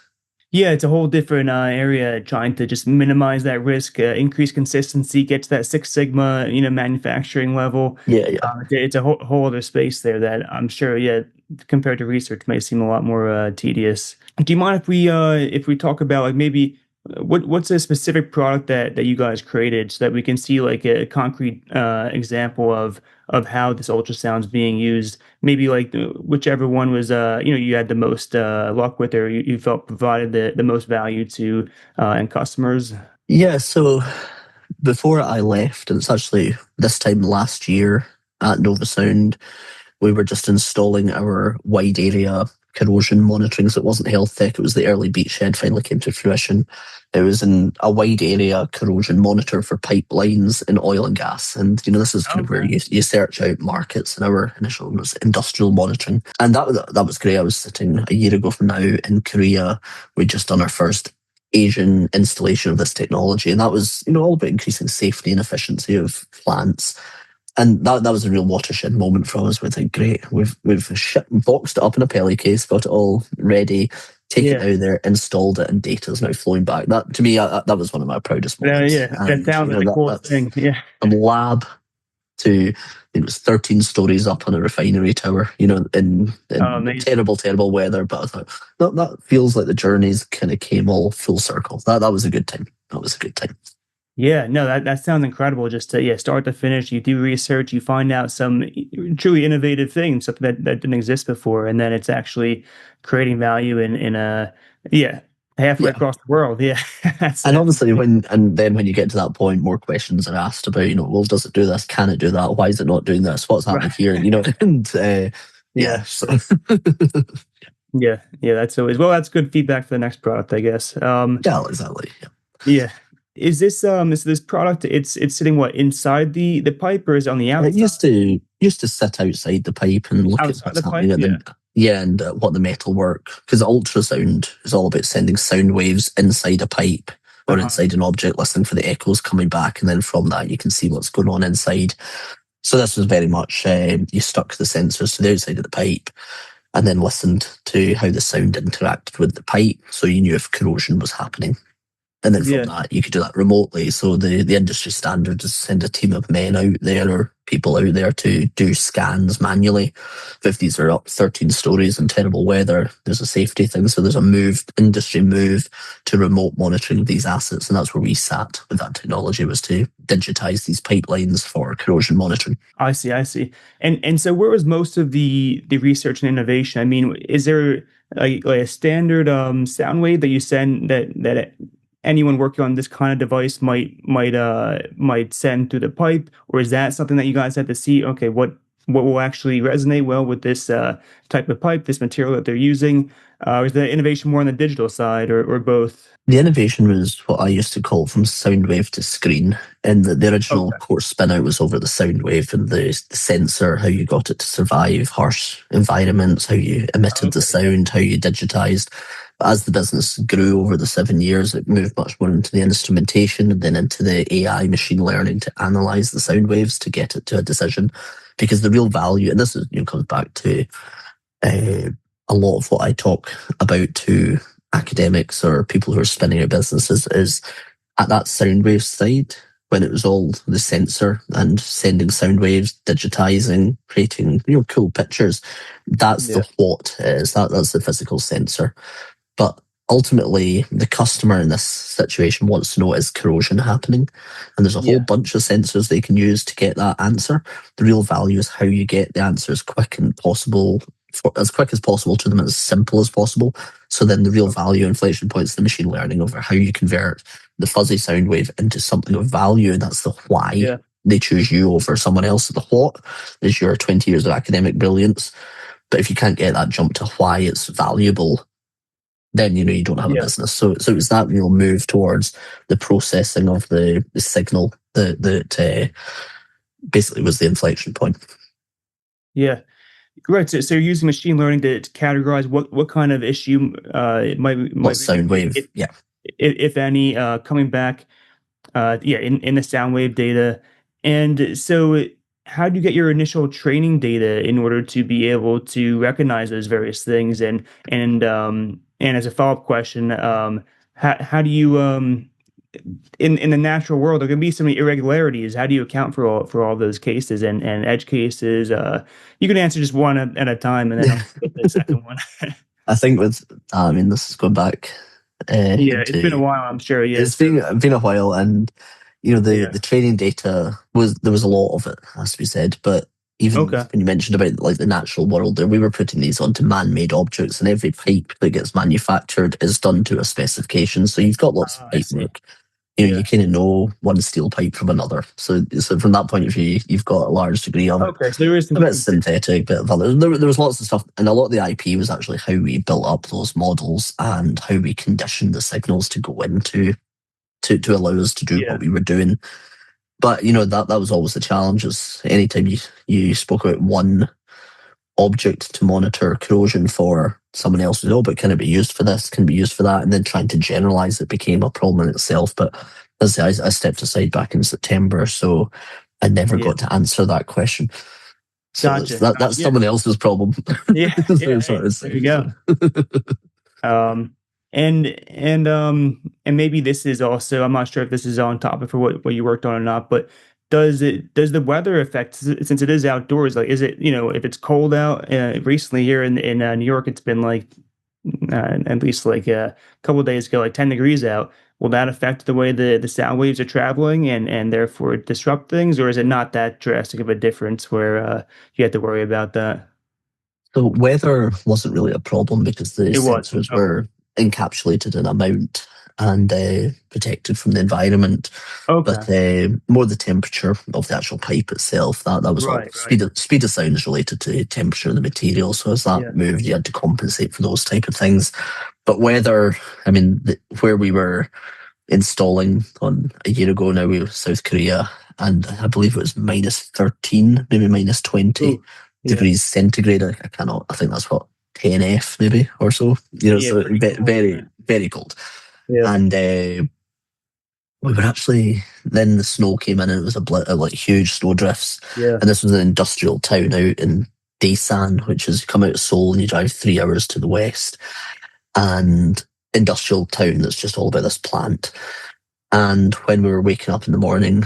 A: Yeah, it's a whole different area, trying to just minimize that risk, increase consistency, get to that Six Sigma, manufacturing level.
B: Yeah, yeah.
A: It's a whole other space there that I'm sure, yeah, compared to research, may seem a lot more tedious. Do you mind if we talk about, like, maybe what's a specific product that you guys created, so that we can see like a concrete example of how this ultrasound's being used? Maybe like whichever one was you had the most luck with, or you felt provided the most value to and customers.
B: Yeah, so before I left, and it's actually this time last year at Novosound, we were just installing our wide area corrosion monitoring. So it wasn't health tech, it was the early beachhead finally came to fruition. It was in a wide area corrosion monitor for pipelines in oil and gas. And, this is kind of where you search out markets, and our initial was industrial monitoring. And that was great. I was sitting a year ago from now in Korea. We'd just done our first Asian installation of this technology. And that was, all about increasing safety and efficiency of plants. And that was a real watershed moment for us. We think, great, we've boxed it up in a pelly case, got it all ready, taken it
A: Yeah.
B: out there, installed it, and data is now flowing back. That, to me, that was one of my proudest moments.
A: Yeah, that
B: And
A: sounds like the coolest
B: that's
A: thing. Yeah.
B: from lab to, it was 13 stories up on a refinery tower,
A: Oh,
B: in
A: amazing.
B: terrible, terrible weather. But I thought, that feels like the journeys kind of came all full circle. That was a good time. That was a good time.
A: Yeah, no, that sounds incredible. Just to, yeah, start to finish, you do research, you find out some truly innovative things, something that didn't exist before, and then it's actually creating value in a, yeah, halfway
B: Yeah.
A: across the world. Yeah,
B: And obviously, then when you get to that point, more questions are asked about, well, does it do this? Can it do that? Why is it not doing this? What's happening
A: right.
B: here? And
A: Yeah,
B: yeah, so
A: yeah. That's always, well. That's good feedback for the next product, I guess.
B: yeah, exactly. Yeah.
A: Yeah. Is this product? It's sitting what, inside the pipe, or is it on the
B: It
A: outside?
B: used to sit outside the pipe and look at
A: Outside
B: what's
A: the
B: happening
A: pipe.
B: at
A: Yeah.
B: and what the metal work, because ultrasound is all about sending sound waves inside a pipe or
A: Uh-huh.
B: inside an object, listening for the echoes coming back, and then from that you can see what's going on inside. So this was very much you stuck the sensors to the outside of the pipe and then listened to how the sound interacted with the pipe, so you knew if corrosion was happening. And then from
A: Yeah.
B: that, you could do that remotely. So the industry standard is send a team of men out there or people out there to do scans manually. If these are up 13 stories in terrible weather, there's a safety thing. So there's a industry move to remote monitoring of these assets. And that's where we sat with that technology, was to digitize these pipelines for corrosion monitoring.
A: I see, I see. And so where was most of the research and innovation? I mean, is there like a standard sound wave that you send that anyone working on this kind of device might send through the pipe, or is that something that you guys had to see? Okay, what will actually resonate well with this type of pipe, this material that they're using? Is the innovation more on the digital side, or both?
B: The innovation was what I used to call from sound wave to screen. And the original
A: Okay.
B: core spin out was over the sound wave and the sensor, how you got it to survive harsh environments, how you emitted the
A: Okay. Yeah.
B: sound, how you digitized. But as the business grew over the 7 years, it moved much more into the instrumentation and then into the AI machine learning to analyze the sound waves to get it to a decision. Because the real value, and this is, comes back to a lot of what I talk about to academics or people who are spinning out businesses, is at that sound wave side. when it was all the sensor and sending sound waves, digitizing, creating cool pictures. That's
A: Yeah.
B: the what is that's the physical sensor. But ultimately, the customer in this situation wants to know, is corrosion happening? And there's a whole
A: Yeah.
B: bunch of sensors they can use to get that answer. The real value is how you get the answer as quick and possible, as quick as possible to them, as simple as possible. So then the real
A: Okay.
B: value inflection points the machine learning over how you convert the fuzzy sound wave into something of value. That's the why
A: Yeah.
B: they choose you over someone else. The what is your 20 years of academic brilliance. But if you can't get that jump to why it's valuable, then you don't have a
A: Yeah.
B: business. So it was that real move towards the processing of the signal that basically was the inflection point.
A: Yeah. Right. So you're using machine learning to categorize what kind of issue it
B: What
A: might
B: sound
A: be,
B: wave? Yeah.
A: if any, coming back, yeah, in the sound wave data. And so, how do you get your initial training data in order to be able to recognize those various things? And as a follow up question, how do you in the natural world there can be so many irregularities? How do you account for all those cases and edge cases? You can answer just one at a time, and then I'll get the second one.
B: I think with I mean, this is going back
A: Yeah, it's been a
B: into
A: while, I'm sure. Yeah.
B: it's
A: So
B: been a while, and
A: yeah.
B: the training data there was a lot of it, has to be said. But even
A: Okay.
B: when you mentioned about like the natural world, there we were putting these onto man-made objects, and every pipe that gets manufactured is done to a specification. So you've got lots of
A: I
B: pipe
A: see.
B: work. You
A: Yeah.
B: kind of know one steel pipe from another. So from that point of view, you've got a large degree of
A: Okay. So there is
B: a
A: some
B: bit
A: consistency.
B: synthetic, bit of other. There was lots of stuff, and a lot of the IP was actually how we built up those models and how we conditioned the signals to go into to allow us to do
A: Yeah.
B: what we were doing. But that was always the challenge. Is anytime you spoke about one object to monitor corrosion for, someone else would, oh, but can it be used for this? Can it be used for that? And then trying to generalize it became a problem in itself. But as I say, I stepped aside back in September, so I never
A: Yeah.
B: got to answer that question. So
A: Gotcha. Gotcha.
B: that's
A: Yeah.
B: someone else's problem.
A: Yeah. Yeah.
B: That's what I
A: Hey,
B: was
A: there you
B: saying. So.
A: go. Um, and maybe this is also, I'm not sure if this is on topic for what you worked on or not, but does the weather affect, since it is outdoors, like is it, if it's cold out, recently here in New York, it's been like at least like a couple of days ago, like 10 degrees out. Will that affect the way the sound waves are traveling and therefore disrupt things, or is it not that drastic of a difference where you have to worry about that?
B: So weather wasn't really a problem because the
A: It wasn't.
B: sensors
A: Okay.
B: were encapsulated in a mount and protected from the environment.
A: Okay.
B: But more the temperature of the actual pipe itself. That was all.
A: Right. Right.
B: Speed of sound is related to temperature of the material. So as that
A: Yeah.
B: moved, you had to compensate for those type of things. But weather, I mean, where we were installing on a year ago now, we were South Korea, and I believe it was -13, maybe -20
A: Ooh. Yeah.
B: degrees centigrade. I cannot. I think that's what 10F maybe or so.
A: Yeah.
B: So
A: Pretty cool.
B: very
A: Yeah.
B: very cold.
A: Yeah.
B: And we were actually, then the snow came in and it was like huge snow drifts.
A: Yeah.
B: And this was an industrial town out in Daesan, which is, you come out of Seoul and you drive 3 hours to the west, and industrial town that's just all about this plant. And when we were waking up in the morning,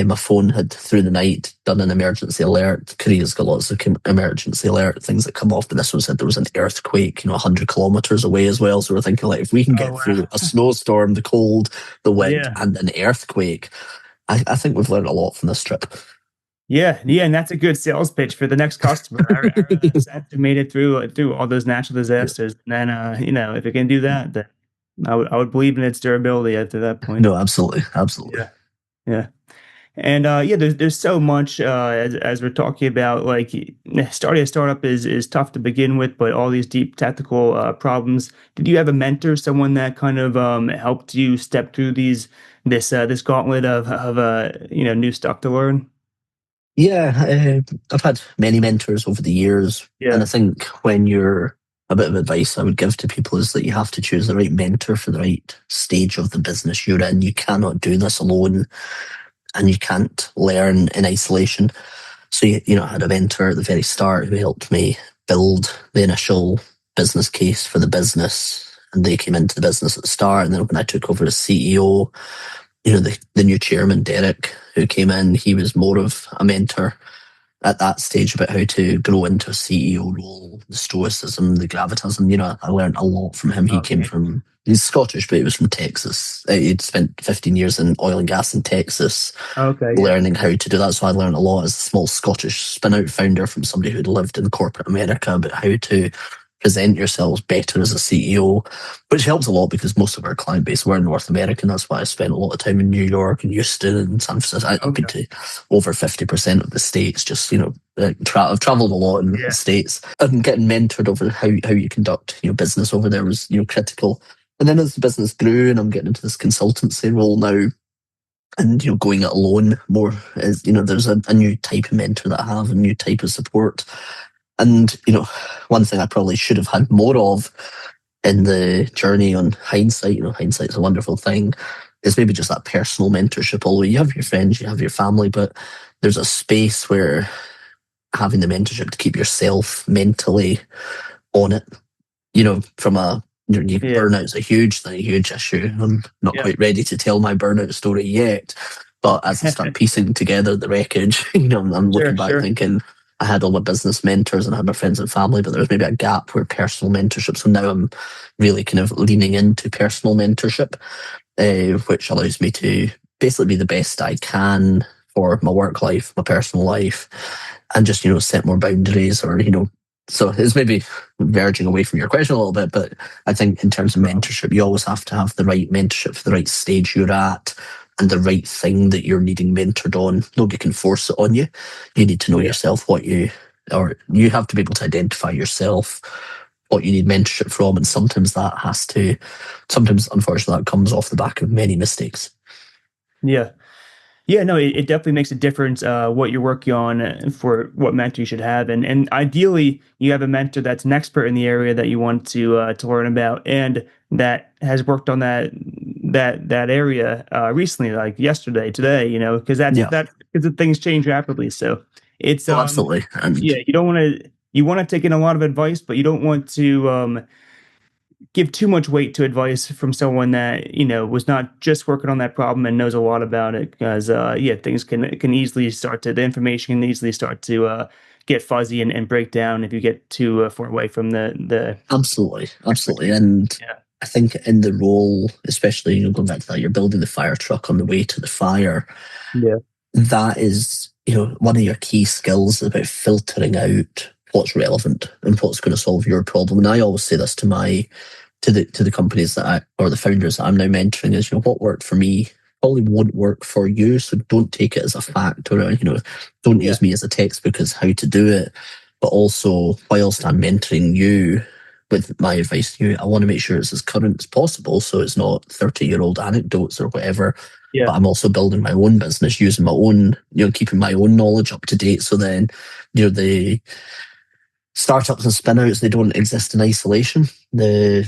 B: my phone had, through the night, done an emergency alert. Korea's got lots of emergency alert things that come off, but this one said there was an earthquake, 100 kilometers away as well. So we're thinking, like, if we can
A: Oh
B: get
A: wow.
B: through a snowstorm, the cold, the wind,
A: Yeah.
B: and an earthquake, I think we've learned a lot from this trip.
A: Yeah. Yeah. And that's a good sales pitch for the next customer. Our sensor made it through all those natural disasters, and then if it can do that, then I would believe in its durability after that point.
B: No, absolutely, absolutely.
A: Yeah. Yeah. And yeah, there's so much as we're talking about. Like starting a startup is tough to begin with, but all these deep technical problems. Did you have a mentor, someone that kind of helped you step through this gauntlet of new stuff to learn?
B: Yeah, I've had many mentors over the years, and I
A: Yeah.
B: think when you're a bit of advice I would give to people is that you have to choose the right mentor for the right stage of the business you're in. You cannot do this alone, and you can't learn in isolation. So I had a mentor at the very start who helped me build the initial business case for the business, and they came into the business at the start. And then when I took over as CEO, the new chairman, Derek, who came in, he was more of a mentor at that stage about how to grow into a CEO role, the stoicism, the gravitas. And, I learned a lot from him.
A: Okay.
B: He's Scottish, but he was from Texas. He'd spent 15 years in oil and gas in Texas,
A: Okay. Yeah.
B: learning how to do that. So I learned a lot as a small Scottish spin out founder from somebody who'd lived in corporate America about how to present yourselves better as a CEO, which helps a lot because most of our client base were in North America. And that's why I spent a lot of time in New York and Houston and San Francisco. I've been
A: Okay.
B: to over 50% of the States, just, I've traveled a lot in the
A: Yeah.
B: States, and getting mentored over how you conduct, business over there was, critical. And then as the business grew and I'm getting into this consultancy role now, and going it alone more, is there's a new type of mentor that I have, a new type of support. And one thing I probably should have had more of in the journey on hindsight, hindsight's a wonderful thing, is maybe just that personal mentorship. Although you have your friends, you have your family, but there's a space where having the mentorship to keep yourself mentally on it, from a
A: Yeah.
B: burnout's a huge thing, a huge issue. I'm not
A: Yeah.
B: quite ready to tell my burnout story yet, but as I start piecing together the wreckage, I'm
A: Sure.
B: looking back
A: Sure.
B: thinking I had all my business mentors and I had my friends and family, but there was maybe a gap where personal mentorship. So now I'm really kind of leaning into personal mentorship, which allows me to basically be the best I can for my work life, my personal life, and just, set more boundaries or, so it's maybe verging away from your question a little bit, but I think in terms of
A: Problem.
B: mentorship, you always have to have the right mentorship for the right stage you're at and the right thing that you're needing mentored on. Nobody can force it on you. You need to know
A: Yeah.
B: yourself or you have to be able to identify yourself what you need mentorship from. And sometimes unfortunately that comes off the back of many mistakes.
A: Yeah. Yeah, no, it definitely makes a difference what you're working on for what mentor you should have, and ideally you have a mentor that's an expert in the area that you want to learn about, and that has worked on that area recently, like yesterday, today, because
B: Yeah.
A: because the things change rapidly. So it's
B: Oh, absolutely. And
A: yeah, you want to take in a lot of advice, but you don't want to give too much weight to advice from someone that was not just working on that problem and knows a lot about it, because yeah, things can easily start to the information can easily start to get fuzzy and break down if you get too far away from the
B: absolutely, absolutely.
A: expertise.
B: And
A: Yeah.
B: I think in the role, especially, going back to that, you're building the fire truck on the way to the fire.
A: Yeah.
B: That is, one of your key skills about filtering out what's relevant and what's going to solve your problem. And I always say this to the companies or the founders that I'm now mentoring is, what worked for me probably won't work for you. So don't take it as a fact or, don't
A: Yeah.
B: use me as a textbook as how to do it. But also, whilst I'm mentoring you with my advice to you, I want to make sure it's as current as possible. So it's not 30-year-old anecdotes or whatever.
A: Yeah.
B: But I'm also building my own business, using my own, keeping my own knowledge up to date. So then, the startups and spin-outs, they don't exist in isolation. The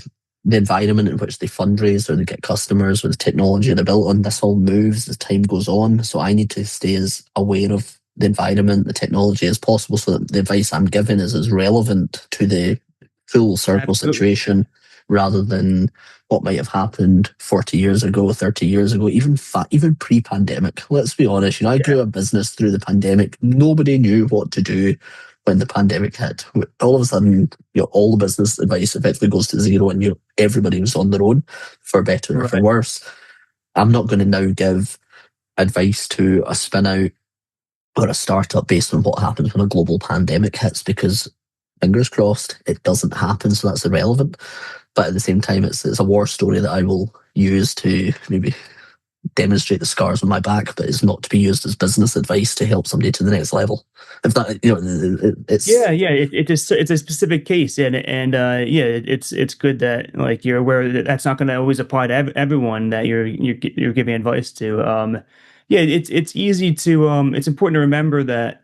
B: environment in which they fundraise or they get customers or the technology they're built on, this all moves as time goes on. So I need to stay as aware of the environment, the technology as possible, so that the advice I'm giving is as relevant to the full circle
A: Absolutely.
B: situation rather than what might have happened 40 years ago, 30 years ago, even pre-pandemic. Let's be honest, I
A: Yeah.
B: grew a business through the pandemic. Nobody knew what to do when the pandemic hit. All of a sudden, all the business advice effectively goes to zero, and everybody was on their own, for better or for
A: Right.
B: worse. I'm not going to now give advice to a spin out or a startup based on what happens when a global pandemic hits, because fingers crossed it doesn't happen, so that's irrelevant. But at the same time, it's a war story that I will use to maybe demonstrate the scars on my back, but it's not to be used as business advice to help somebody to the next level. If that, it's
A: Yeah, yeah, it's a specific case, and yeah, it's good that like you're aware that that's not going to always apply to everyone that you're giving advice to. Yeah, it's easy to it's important to remember that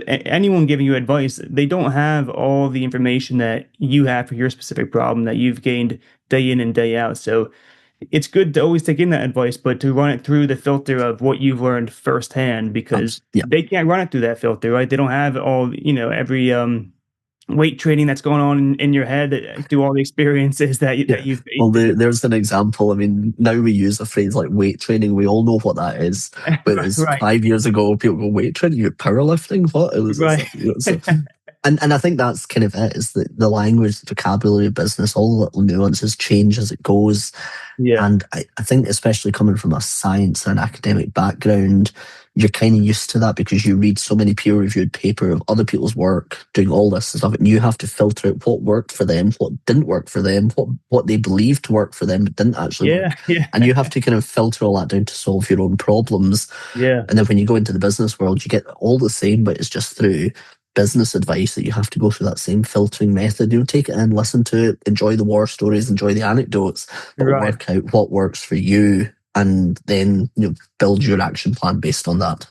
A: anyone giving you advice, they don't have all the information that you have for your specific problem that you've gained day in and day out. So it's good to always take in that advice, but to run it through the filter of what you've learned firsthand, because
B: yeah,
A: they can't run it through that filter, right? They don't have every weight training that's going on in your head through all the experiences
B: Yeah.
A: that you've
B: Well,
A: faced.
B: there's an example. I mean, now we use a phrase like weight training. We all know what that is. Whereas
A: Right,
B: 5 years ago, people go, weight training, you're powerlifting? What? It was, it's
A: right.
B: like, so, and I think that's kind of it, is that the language, the vocabulary of business, all the little nuances change as it goes.
A: Yeah,
B: And I think, especially coming from a science and academic background, you're kind of used to that because you read so many peer reviewed paper of other people's work doing all this stuff, and you have to filter out what worked for them, what didn't work for them, what they believed to work for them but didn't actually
A: yeah,
B: work.
A: yeah,
B: And you have to kind of filter all that down to solve your own problems.
A: yeah.
B: And then when you go into the business world, you get all the same, but it's just through business advice that you have to go through that same filtering method. Take it in, listen to it, enjoy the war stories, enjoy the anecdotes, but
A: Right.
B: work out what works for you, and then build your action plan based on that.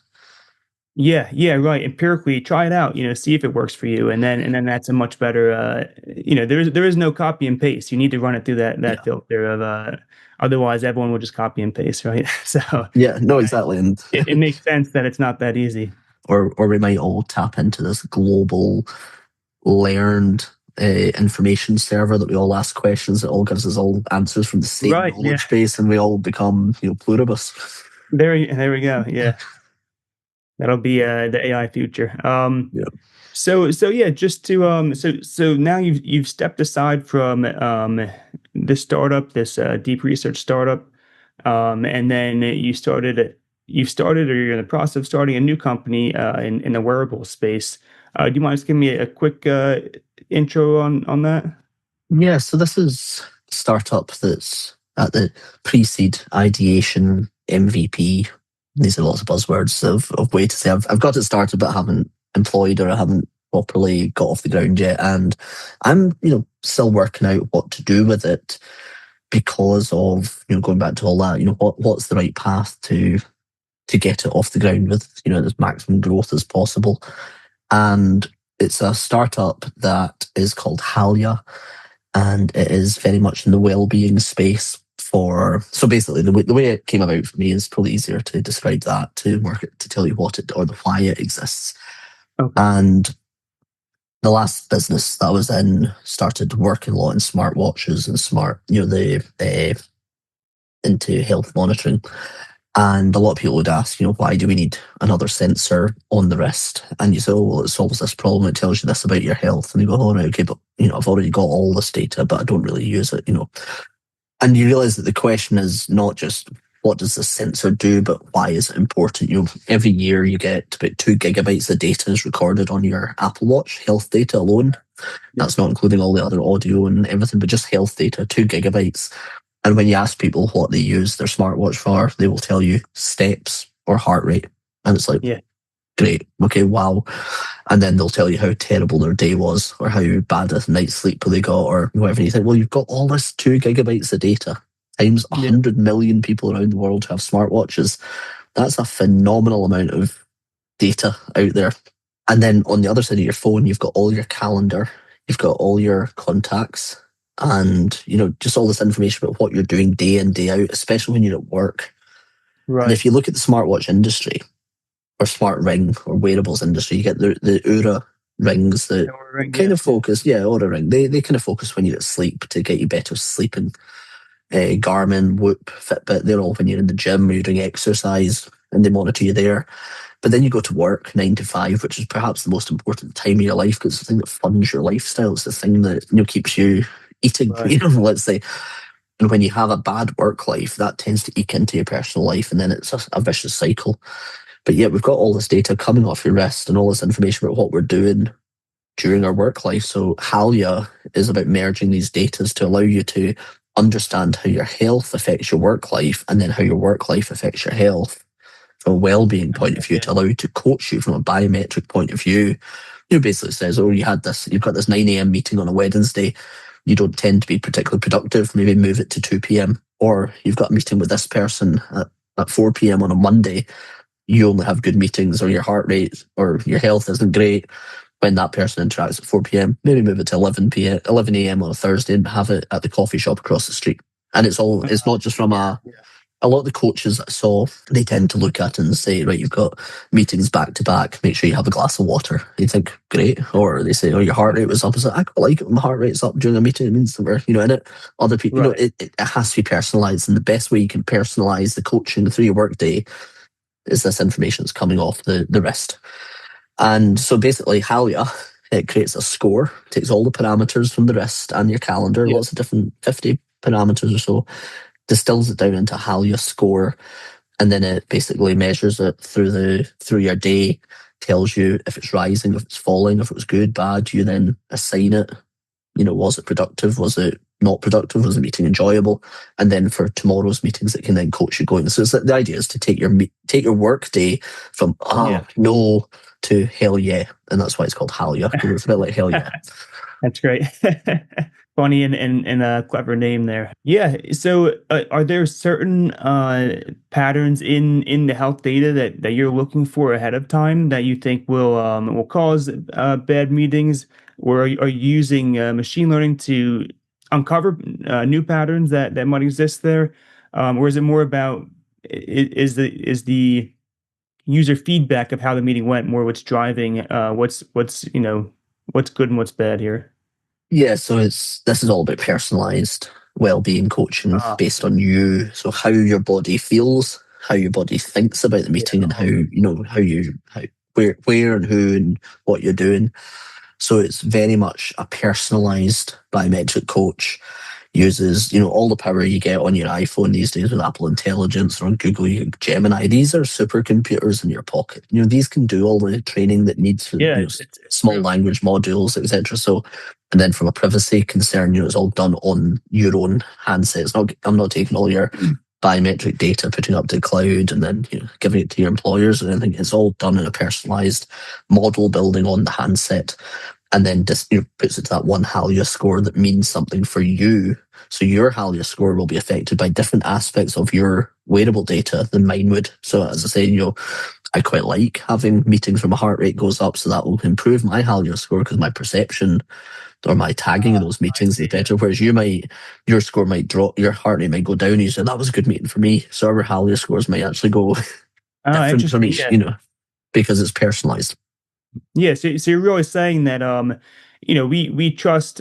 A: Yeah, yeah, right. Empirically, try it out. See if it works for you, and then that's a much better. There is no copy and paste. You need to run it through that
B: Yeah.
A: filter of. Otherwise, everyone will just copy and paste, right? So
B: Yeah, no, exactly. And
A: it makes sense that it's not that easy.
B: or we might all tap into this global learned information server that we all ask questions that all gives us all answers from the same
A: Right. Yeah.
B: knowledge base, and we all become pluribus.
A: There we go. Yeah. That'll be the AI future.
B: Yeah.
A: So yeah, just to so now you've stepped aside from this startup, this deep research startup, and then you've started or you're in the process of starting a new company in the wearable space. Do you mind just giving me a quick intro on that?
B: Yeah, so this is a startup that's at the pre-seed, ideation, MVP. These are lots of buzzwords of way to say I've got it started but haven't employed, or I haven't properly got off the ground yet. And I'm, still working out what to do with it because of, going back to all that, what's the right path to get it off the ground with, as maximum growth as possible. And it's a startup that is called Halya, and it is very much in the well-being space for. So basically, the way it came about for me is probably easier to describe that to work it, to tell you what it or the why it exists.
A: Okay.
B: And the last business that I was in started working a lot in smartwatches and into health monitoring. And a lot of people would ask, why do we need another sensor on the wrist? And you say, oh, well, it solves this problem. It tells you this about your health. And you go, oh, right, okay, but, I've already got all this data, but I don't really use it. And you realize that the question is not just what does the sensor do, but why is it important? Every year you get about 2 gigabytes of data is recorded on your Apple Watch, health data alone.
A: Yeah.
B: That's not including all the other audio and everything, but just health data, 2 gigabytes. And when you ask people what they use their smartwatch for, they will tell you steps or heart rate. And it's like,
A: Yeah.
B: great, okay, wow. And then they'll tell you how terrible their day was, or how bad a night's sleep they got, or whatever. And you think, well, you've got all this 2 gigabytes of data times
A: Yeah.
B: 100 million people around the world who have smartwatches. That's a phenomenal amount of data out there. And then on the other side of your phone, you've got all your calendar, you've got all your contacts, and just all this information about what you're doing day in, day out, especially when you're at work. And
A: Right.
B: if you look at the smartwatch industry, or smart ring or wearables industry, you get the Oura rings that kind
A: Yeah.
B: of focus, yeah, Oura ring. They kind of focus when you're at sleep to get you better sleeping. Garmin, Whoop, Fitbit, they're all when you're in the gym or you're doing exercise, and they monitor you there. But then you go to work 9 to 5, which is perhaps the most important time of your life because it's the thing that funds your lifestyle. It's the thing that keeps you eating,
A: Right.
B: let's say. And when you have a bad work life, that tends to eke into your personal life, and then it's a vicious cycle. But yet we've got all this data coming off your wrist and all this information about what we're doing during our work life. So Halya is about merging these data to allow you to understand how your health affects your work life, and then how your work life affects your health from a well-being point of view,
A: Yeah.
B: to allow you to coach you from a biometric point of view. Basically says, oh, you've got this 9 a.m. meeting on a Wednesday. You don't tend to be particularly productive. Maybe move it to 2 p.m. Or you've got a meeting with this person at 4 p.m. on a Monday. You only have good meetings, or your heart rate or your health isn't great when that person interacts at 4 p.m. Maybe move it to 11 a.m. on a Thursday and have it at the coffee shop across the street. And it's not just from a a lot of the coaches that I saw, they tend to look at it and say, right, you've got meetings back to back, make sure you have a glass of water. You think, great. Or they say, oh, your heart rate was up. I was like, I quite like it when my heart rate's up during a meeting. It means that we're, in it. Other people,
A: Right.
B: it has to be personalized. And the best way you can personalize the coaching through your workday is this information that's coming off the wrist. And so basically, Halya, it creates a score, takes all the parameters from the wrist and your calendar,
A: Yeah.
B: lots of different 50 parameters or so, distills it down into Halya score, and then it basically measures it through your day, tells you if it's rising, if it's falling, if it was good, bad. You then assign it. Was it productive? Was it not productive? Was the meeting enjoyable? And then for tomorrow's meetings, it can then coach you going. So the idea is to take your work day from no to hell yeah, and that's why it's called Halya, because it's a bit like hell yeah.
A: That's great. Funny and a clever name there. Yeah. So, are there certain patterns in the health data that you're looking for ahead of time that you think will cause bad meetings, or are you using machine learning to uncover new patterns that might exist there, or is it more about is the user feedback of how the meeting went more what's driving what's good and what's bad here?
B: Yeah, so this is all about personalized well-being coaching
A: Ah,
B: based on you. So how your body feels, how your body thinks about the
A: yeah.
B: meeting, and how where and who and what you're doing. So it's very much a personalized biometric coach. Uses all the power you get on your iPhone these days with Apple Intelligence, or on Google Gemini. These are supercomputers in your pocket. These can do all the training that needs for
A: Yeah, it's
B: small
A: true.
B: language modules, etc. So, and then from a privacy concern, it's all done on your own handset. I'm not taking all your biometric data, putting it up to the cloud, and then giving it to your employers or anything. It's all done in a personalized model building on the handset, and then just puts it to that one Halya score that means something for you. So your Halya score will be affected by different aspects of your wearable data than mine would. So as I say, I quite like having meetings where my heart rate goes up, so that will improve my Halya score because my perception or my tagging in those
A: I
B: meetings is
A: see. Yeah.
B: better. Whereas your score might drop, your heart rate might go down. You say that was a good meeting for me. So our Halya scores might actually go different from
A: Interesting.
B: each,
A: Yeah.
B: because it's personalized.
A: Yeah. So you're really saying that we trust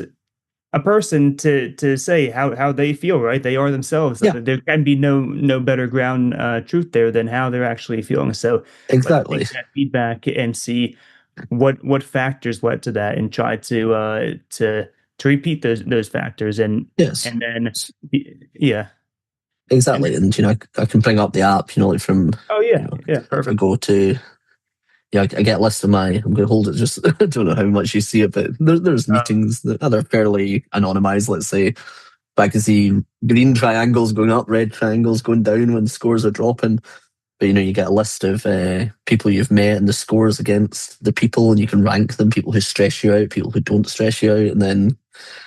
A: a person to say how they feel, right? They are themselves.
B: Yeah,
A: There can be no better ground truth there than how they're actually feeling. So let's
B: exactly.
A: take that feedback and see what factors led to that, and try to repeat those factors,
B: Yes.
A: and then yeah, and
B: Exactly,
A: then,
B: and I can bring up the app, like from,
A: oh yeah, yeah,
B: if I
A: perfect.
B: go to, I get a list of I'm going to hold it just, I don't know how much you see it, but there's meetings that are fairly anonymized, let's say, but I can see green triangles going up, red triangles going down when scores are dropping. But you get a list of people you've met and the scores against the people, and you can rank them: people who stress you out, people who don't stress you out, and then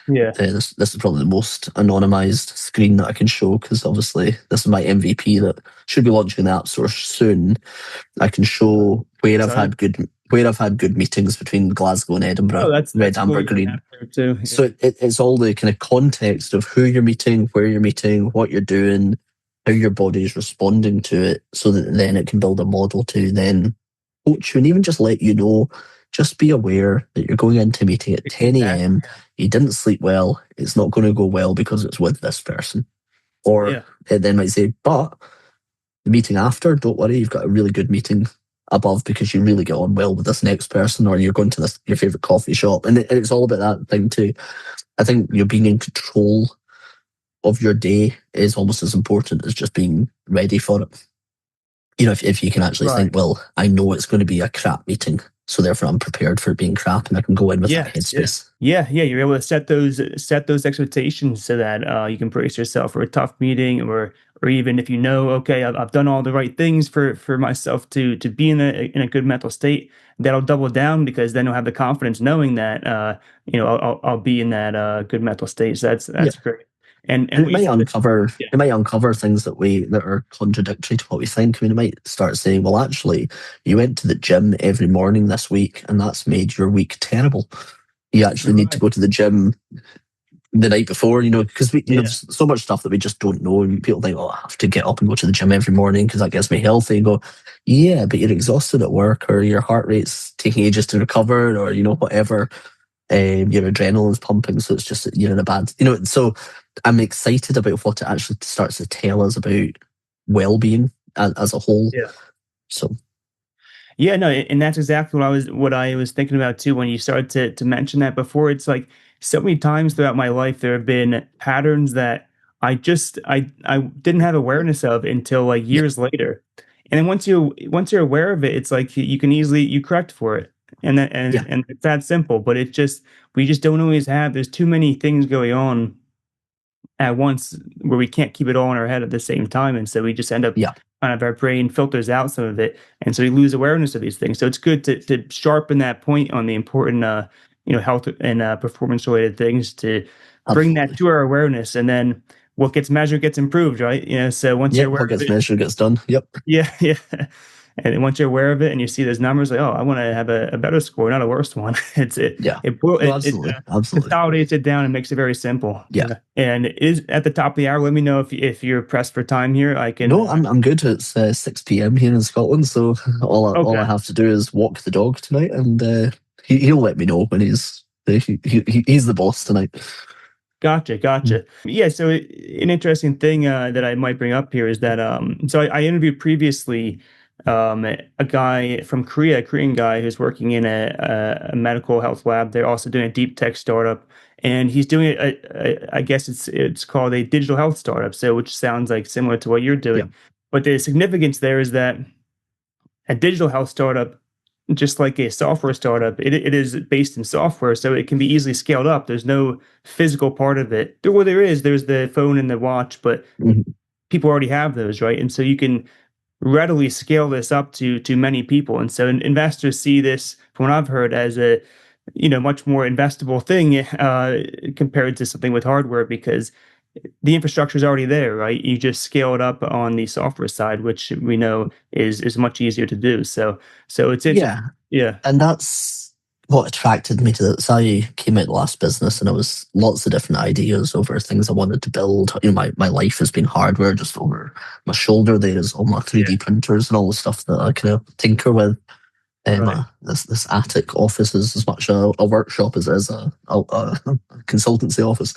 A: Yeah.
B: this is probably the most anonymized screen that I can show, because obviously this is my MVP that should be launching in the App Store soon. I can show
A: Exciting.
B: where I've had good meetings between Glasgow and
A: Oh,
B: Edinburgh, red,
A: that's cool.
B: amber,
A: You can
B: green.
A: have there too. Yeah.
B: So it's all the kind of context of who you're meeting, where you're meeting, what you're doing, how your body's responding to it, so that then it can build a model to then coach you and even just let you know. Just be aware that you're going into a meeting at 10
A: Exactly.
B: a.m. You didn't sleep well. It's not going to go well because it's with this person. Or
A: Yeah.
B: it then might say, but the meeting after, don't worry, you've got a really good meeting above because you really get on well with this next person, or you're going to your favorite coffee shop. And it's all about that thing too. I think you're being in control of your day is almost as important as just being ready for it. If you can actually
A: Right.
B: think, well, I know it's going to be a crap meeting, so therefore I'm prepared for it being crap, and I can go in with that
A: Yes. Yeah.
B: headspace.
A: Yeah. You're able to set those expectations so that you can brace yourself for a tough meeting, or even if okay, I've done all the right things for myself to be in a good mental state. That'll double down, because then I'll have the confidence knowing that I'll be in that good mental state. So
B: Yeah.
A: that's great. And
B: And
A: what you said, yeah.
B: it might uncover things that are contradictory to what we think. I mean, it might start saying, well, actually, you went to the gym every morning this week, and that's made your week terrible. You actually need to
A: Right.
B: go to the gym the night before, because
A: Yeah.
B: there's so much stuff that we just don't know. And people think, oh, I have to get up and go to the gym every morning because that gets me healthy. And go, yeah, but you're exhausted at work, or your heart rate's taking ages to recover, or, whatever. Your adrenaline's pumping. So it's just, you're in a bad, so I'm excited about what it actually starts to tell us about well-being as a whole.
A: Yeah.
B: So,
A: Yeah, no, and that's exactly what I was thinking about too when you started to mention that before. It's like so many times throughout my life there have been patterns that I didn't have awareness of until like
B: yeah,
A: years later. And then once you're aware of it, it's like you can easily you correct for it. And that
B: yeah,
A: and it's that simple, but it just we just don't always have there's too many things going on at once where we can't keep it all in our head at the same time. And so we just end up
B: yeah,
A: kind of our brain filters out some of it. And so we lose awareness of these things. So it's good to sharpen that point on the important, health and performance related things to bring that
B: absolutely.
A: to our awareness. And then what gets measured gets improved, right? So once
B: Yeah,
A: you're aware
B: what
A: of
B: gets
A: it,
B: measured gets done. Yep.
A: yeah, yeah. And then once you're aware of it and you see those numbers, like, oh, I want to have a better score, not a worse one. It's it
B: Yeah.
A: it bo-
B: No,
A: it
B: absolutely. Absolutely.
A: consolidates it down and makes it very simple.
B: Yeah.
A: And it is at the top of the hour. Let me know if you're pressed for time here. I can.
B: No, I'm good. It's 6 p.m. here in Scotland, so all I
A: Okay,
B: have to do is walk the dog tonight, and he'll let me know when he's the boss tonight.
A: gotcha,
B: Mm.
A: gotcha. Yeah. So an interesting thing that I might bring up here is that so I interviewed previously a guy from Korea, a Korean guy who's working in a medical health lab. They're also doing a deep tech startup, and he's doing it. I guess it's called a digital health startup. So which sounds like similar to what you're
B: Yeah.
A: doing, but the significance there is that a digital health startup, just like a software startup, it is based in software, so it can be easily scaled up. There's no physical part of it. Well, there is. There's the phone and the watch, but
B: Mhm.
A: people already have those, right? And so you can readily scale this up to many people. And so investors see this, from what I've heard, as a much more investable thing compared to something with hardware because the infrastructure is already there, right? You just scale it up on the software side, which we know is much easier to do. So it's
B: Yeah,
A: yeah,
B: and that's what attracted me to this. I came out the last business, and it was lots of different ideas over things I wanted to build. My life has been hardware. Just over my shoulder, there's all my
A: yeah,
B: 3D printers and all the stuff that I kind of tinker with.
A: right,
B: This attic office is as much a workshop as it is a consultancy office,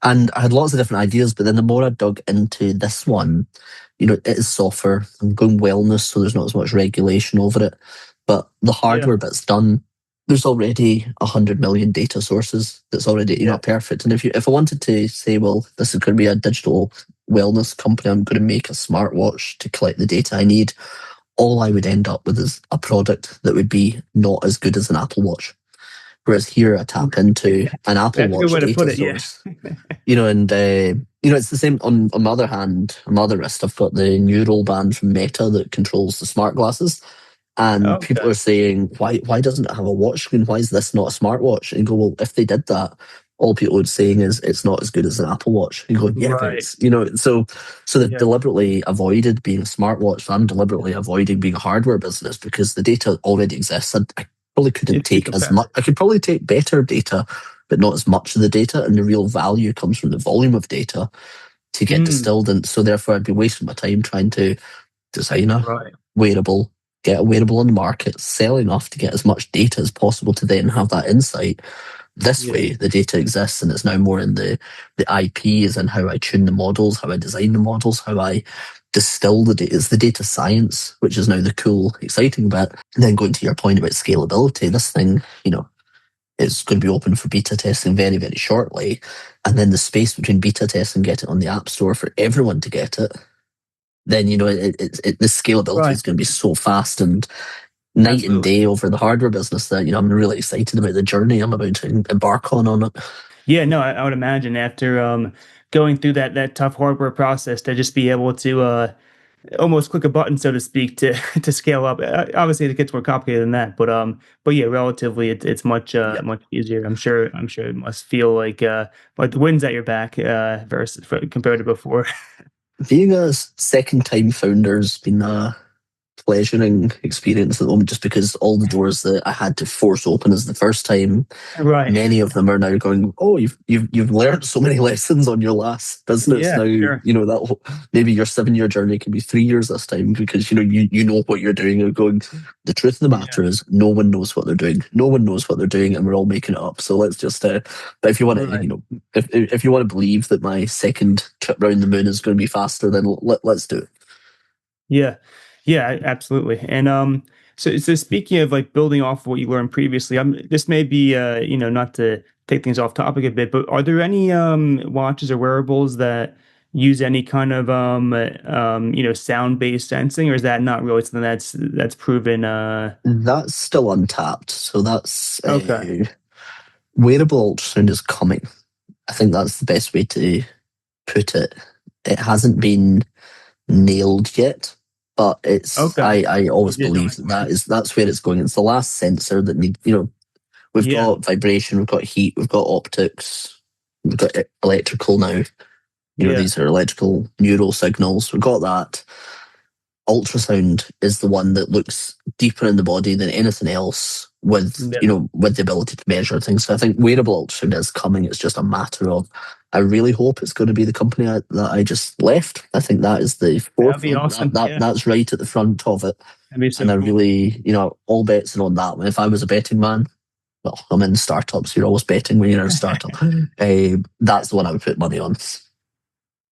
B: and I had lots of different ideas. But then the more I dug into this one, it is software. I'm going wellness, so there's not as much regulation over it. But the
A: yeah,
B: hardware bit's done. There's already 100 million data sources. That's already
A: yeah,
B: perfect. And if I wanted to say, well, this is going to be a digital wellness company, I'm going to make a smartwatch to collect the data I need, all I would end up with is a product that would be not as good as an Apple Watch. Whereas here I tap into an Apple
A: that's a good
B: Watch
A: way to put
B: data
A: it. Yeah,
B: source, and it's the same on my other hand, on my other wrist, I've got the neural band from Meta that controls the smart glasses. And people
A: okay,
B: are saying, why doesn't it have a watch screen? Why is this not a smartwatch? And you go, well, if they did that, all people would saying is it's not as good as an Apple Watch. And you go, yeah, but
A: right,
B: it's so they've
A: yeah,
B: deliberately avoided being a smartwatch. So I'm deliberately avoiding being a hardware business because the data already exists. I probably couldn't
A: it's super
B: take as much.
A: powerful.
B: I could probably take better data, but not as much of the data. And the real value comes from the volume of data to get
A: Mm,
B: distilled. And so therefore I'd be wasting my time trying to design a
A: right,
B: wearable, get a wearable on the market, sell enough to get as much data as possible to then have that insight. This
A: yeah,
B: way, the data exists, and it's now more in the IP, is in how I tune the models, how I design the models, how I distill the data. It's the data science, which is now the cool, exciting bit. And then going to your point about scalability, this thing, is going to be open for beta testing very, very shortly. And then the space between beta testing and get it on the App Store for everyone to get it, then the scalability
A: right,
B: is going to be so fast and night and
A: absolutely.
B: day over the hardware business that I'm really excited about the journey I'm about to embark on it.
A: Yeah, no, I would imagine after going through that tough hardware process to just be able to almost click a button, so to speak, to to scale up. Obviously, it gets more complicated than that, but yeah, relatively, it's much
B: Yeah,
A: much easier. I'm sure it must feel like the wind's at your back compared to before.
B: being a second time founder's been pleasuring experience at the moment, just because all the doors that I had to force open as the first time,
A: Right.
B: many of them are now going, oh, you've learned so many lessons on your last business.
A: Yeah,
B: Now,
A: sure.
B: that maybe your 7 year journey can be 3 years this time, because you know what you're doing. You're going, the truth of the
A: Yeah,
B: matter is no one knows what they're doing. No one knows what they're doing, and we're all making it up. So let's just but if you want to,
A: right.
B: if you want to believe that my second trip around the moon is going to be faster, then let's do it.
A: Yeah. Yeah, absolutely. And so speaking of like building off of what you learned previously, this may be not to take things off topic a bit, but are there any watches or wearables that use any kind of sound-based sensing, or is that not really something that's proven
B: That's still untapped. So that's
A: okay.
B: wearable ultrasound is coming. I think that's the best way to put it. It hasn't been nailed yet, but
A: Okay.
B: I always
A: It is on
B: believe
A: its
B: that,
A: way.
B: that's where it's going. It's the last sensor that we've
A: Yeah.
B: got vibration, we've got heat, we've got optics, we've got electrical now.
A: Yeah.
B: These are electrical neural signals. We've got that. Ultrasound is the one that looks deeper in the body than anything else, with
A: Yeah.
B: with the ability to measure things. So I think wearable ultrasound is coming. It's just a matter of, I really hope it's going to be the company that I just left. I think that is the
A: That'd be
B: forefront.
A: awesome. Yeah.
B: That's right at the front of it.
A: That'd be
B: And
A: so
B: I
A: cool.
B: really, all bets are on that one. If I was a betting man, well, I'm in startups. You're always betting when you're in a startup. That's the one I would put money on.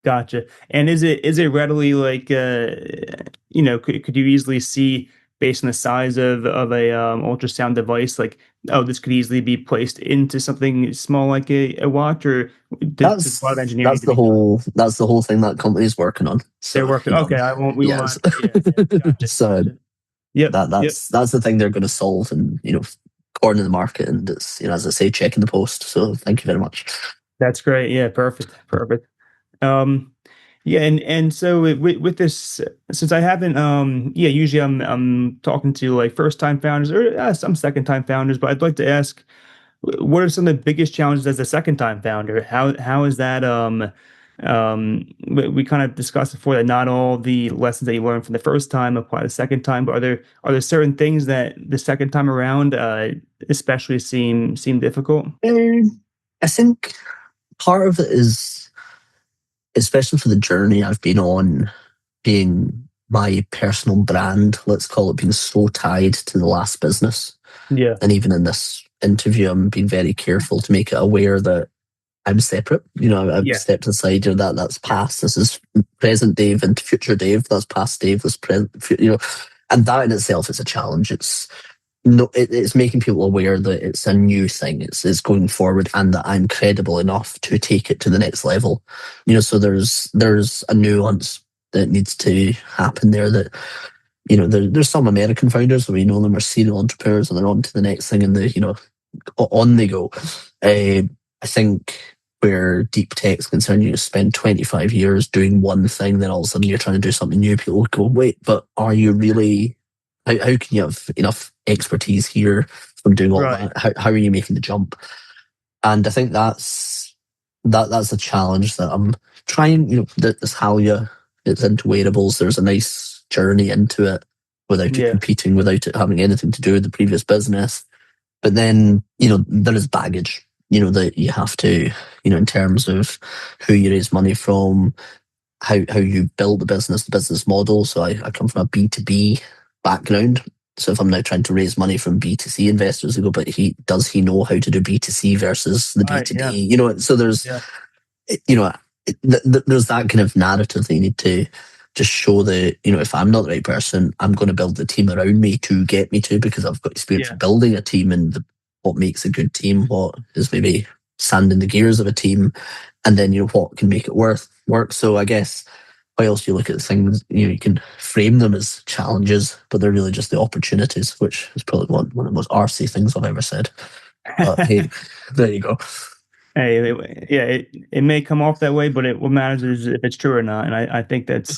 A: Gotcha. And is it readily like could you easily see based on the size of a ultrasound device, like, oh, this could easily be placed into something small like a watch, or does a lot of engineering need to be done?
B: That's the whole thing that company's working on.
A: They're
B: So,
A: working. Okay, I won't. We
B: yes.
A: won't. Yeah, yeah. Gotcha.
B: So
A: Gotcha. Yep. Yep.
B: that's the thing they're going to solve, and corner the market, and it's, as I say, checking the post. So thank you very much.
A: That's great. Yeah. Perfect. Perfect. Um, yeah, and so with this, since I haven't, yeah, usually I'm talking to like first time founders or some second time founders, but I'd like to ask, what are some of the biggest challenges as a second time founder? How is that? We kind of discussed before that not all the lessons that you learned from the first time apply the second time, but are there certain things that the second time around, especially seem difficult?
B: I think part of it is, especially for the journey I've been on, being my personal brand, let's call it, being so tied to the last business.
A: Yeah.
B: And even in this interview, I'm being very careful to make it aware that I'm separate. I've
A: Yeah.
B: stepped aside. That's
A: Yeah.
B: past. This is present Dave and future Dave. That's past Dave. That's present. And that in itself is a challenge. It's no, it's making people aware that it's a new thing. It's going forward, and that I'm credible enough to take it to the next level. So there's a nuance that needs to happen there. That there's some American founders, we know them are serial entrepreneurs, and they're on to the next thing, and on they go. I think where deep tech's concerned, you spend 25 years doing one thing, then all of a sudden you're trying to do something new. People go, wait, but are you really? How can you have enough expertise here from doing all
A: Right.
B: that? How are you making the jump? And I think that's a challenge that I'm trying. This Halya, it's into wearables. There's a nice journey into it without it
A: Yeah.
B: competing, without it having anything to do with the previous business. But then, there is baggage, that you have to, in terms of who you raise money from, how you build the business model. So I come from a B2B background. So if I'm now trying to raise money from B2C investors, they go, but does he know how to do B2C versus the
A: Right.
B: B2B?
A: Yeah.
B: So there's,
A: Yeah.
B: you know, there's that kind of narrative that you need to just show that, if I'm not the right person, I'm going to build the team around me to get me to, because I've got experience
A: Yeah.
B: building a team, and what makes a good team, what is maybe sanding the gears of a team, and then, what can make it work. So I guess, whilst you look at things, you can frame them as challenges, but they're really just the opportunities, which is probably one of the most arsey things I've ever said. But hey, there you go.
A: Hey, yeah, it may come off that way, but what matters is if it's true or not. And I think that's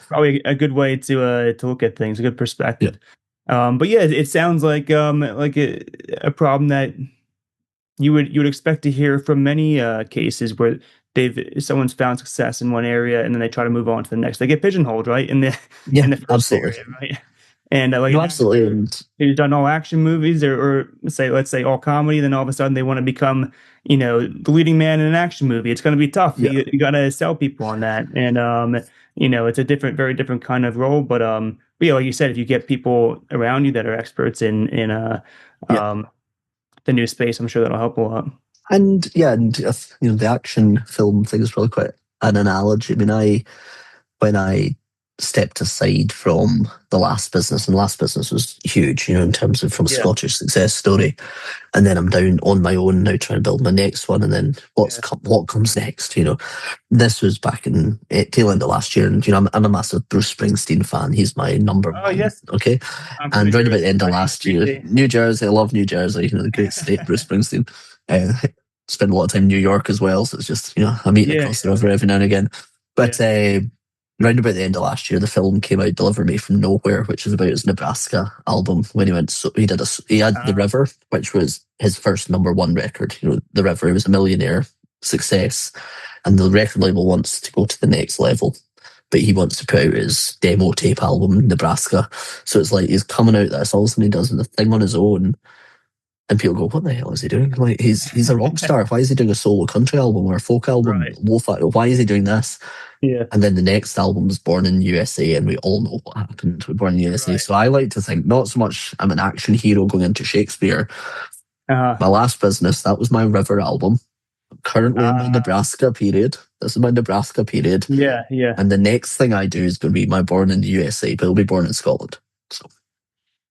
A: probably a good way to look at things, a good
B: Yeah.
A: perspective. But yeah, it sounds like a problem that you would expect to hear from many cases where someone's found success in one area and then they try to move on to the next. They get pigeonholed, right, in the
B: Yeah,
A: in the first
B: absolutely.
A: area, right? And like
B: No,
A: an
B: absolutely.
A: actor
B: And
A: who's done all action movies, or say, let's say all comedy, then all of a sudden they want to become, the leading man in an action movie. It's going to be tough.
B: yeah,
A: You got to sell people on that. And, it's a very different kind of role. But yeah, like you said, if you get people around you that are experts in
B: yeah.
A: um, the new space, I'm sure that'll help a lot.
B: And yeah, and the action film thing is probably quite an analogy. I mean, when I stepped aside from the last business, and last business was huge, in terms of from a
A: Yeah.
B: Scottish success story, and then I'm down on my own now trying to build my next one, and then
A: Yeah.
B: what comes next? This was back in tail end of last year, and I'm a massive Bruce Springsteen fan. He's my number
A: Oh,
B: one.
A: yes.
B: Okay,
A: I'm from New
B: and round about
A: Jersey.
B: the end of
A: I
B: last year,
A: appreciate
B: New Jersey, I love New Jersey. The great state, Bruce Springsteen. Uh, Spend a lot of time in New York as well, so it's just I'm eating
A: Yeah.
B: across the river every now and again. But
A: Yeah.
B: round about the end of last year, the film came out, "Deliver Me from Nowhere," which is about his Nebraska album when he went. So he had The
A: Uh,
B: River, which was his first number one record. The River. He was a millionaire success, and the record label wants to go to the next level, but he wants to put out his demo tape album, Nebraska. So it's like he's coming out this, all of a sudden he does the thing on his own, and people go, "What the hell is he doing? Like he's a rock star. Why is he doing a solo country album or a folk album?
A: right.
B: Lo-fi? Why is he doing this?"
A: Yeah.
B: And then the next album was Born in the USA, and we all know what happened with Born in the USA.
A: Right.
B: So I like to think not so much I'm an action hero going into Shakespeare.
A: Uh,
B: My last business, that was my River album. I'm currently in my
A: uh,
B: Nebraska period. This is my Nebraska period.
A: yeah. Yeah.
B: And the next thing I do is going to be my Born in the USA, but it'll be Born in Scotland. So,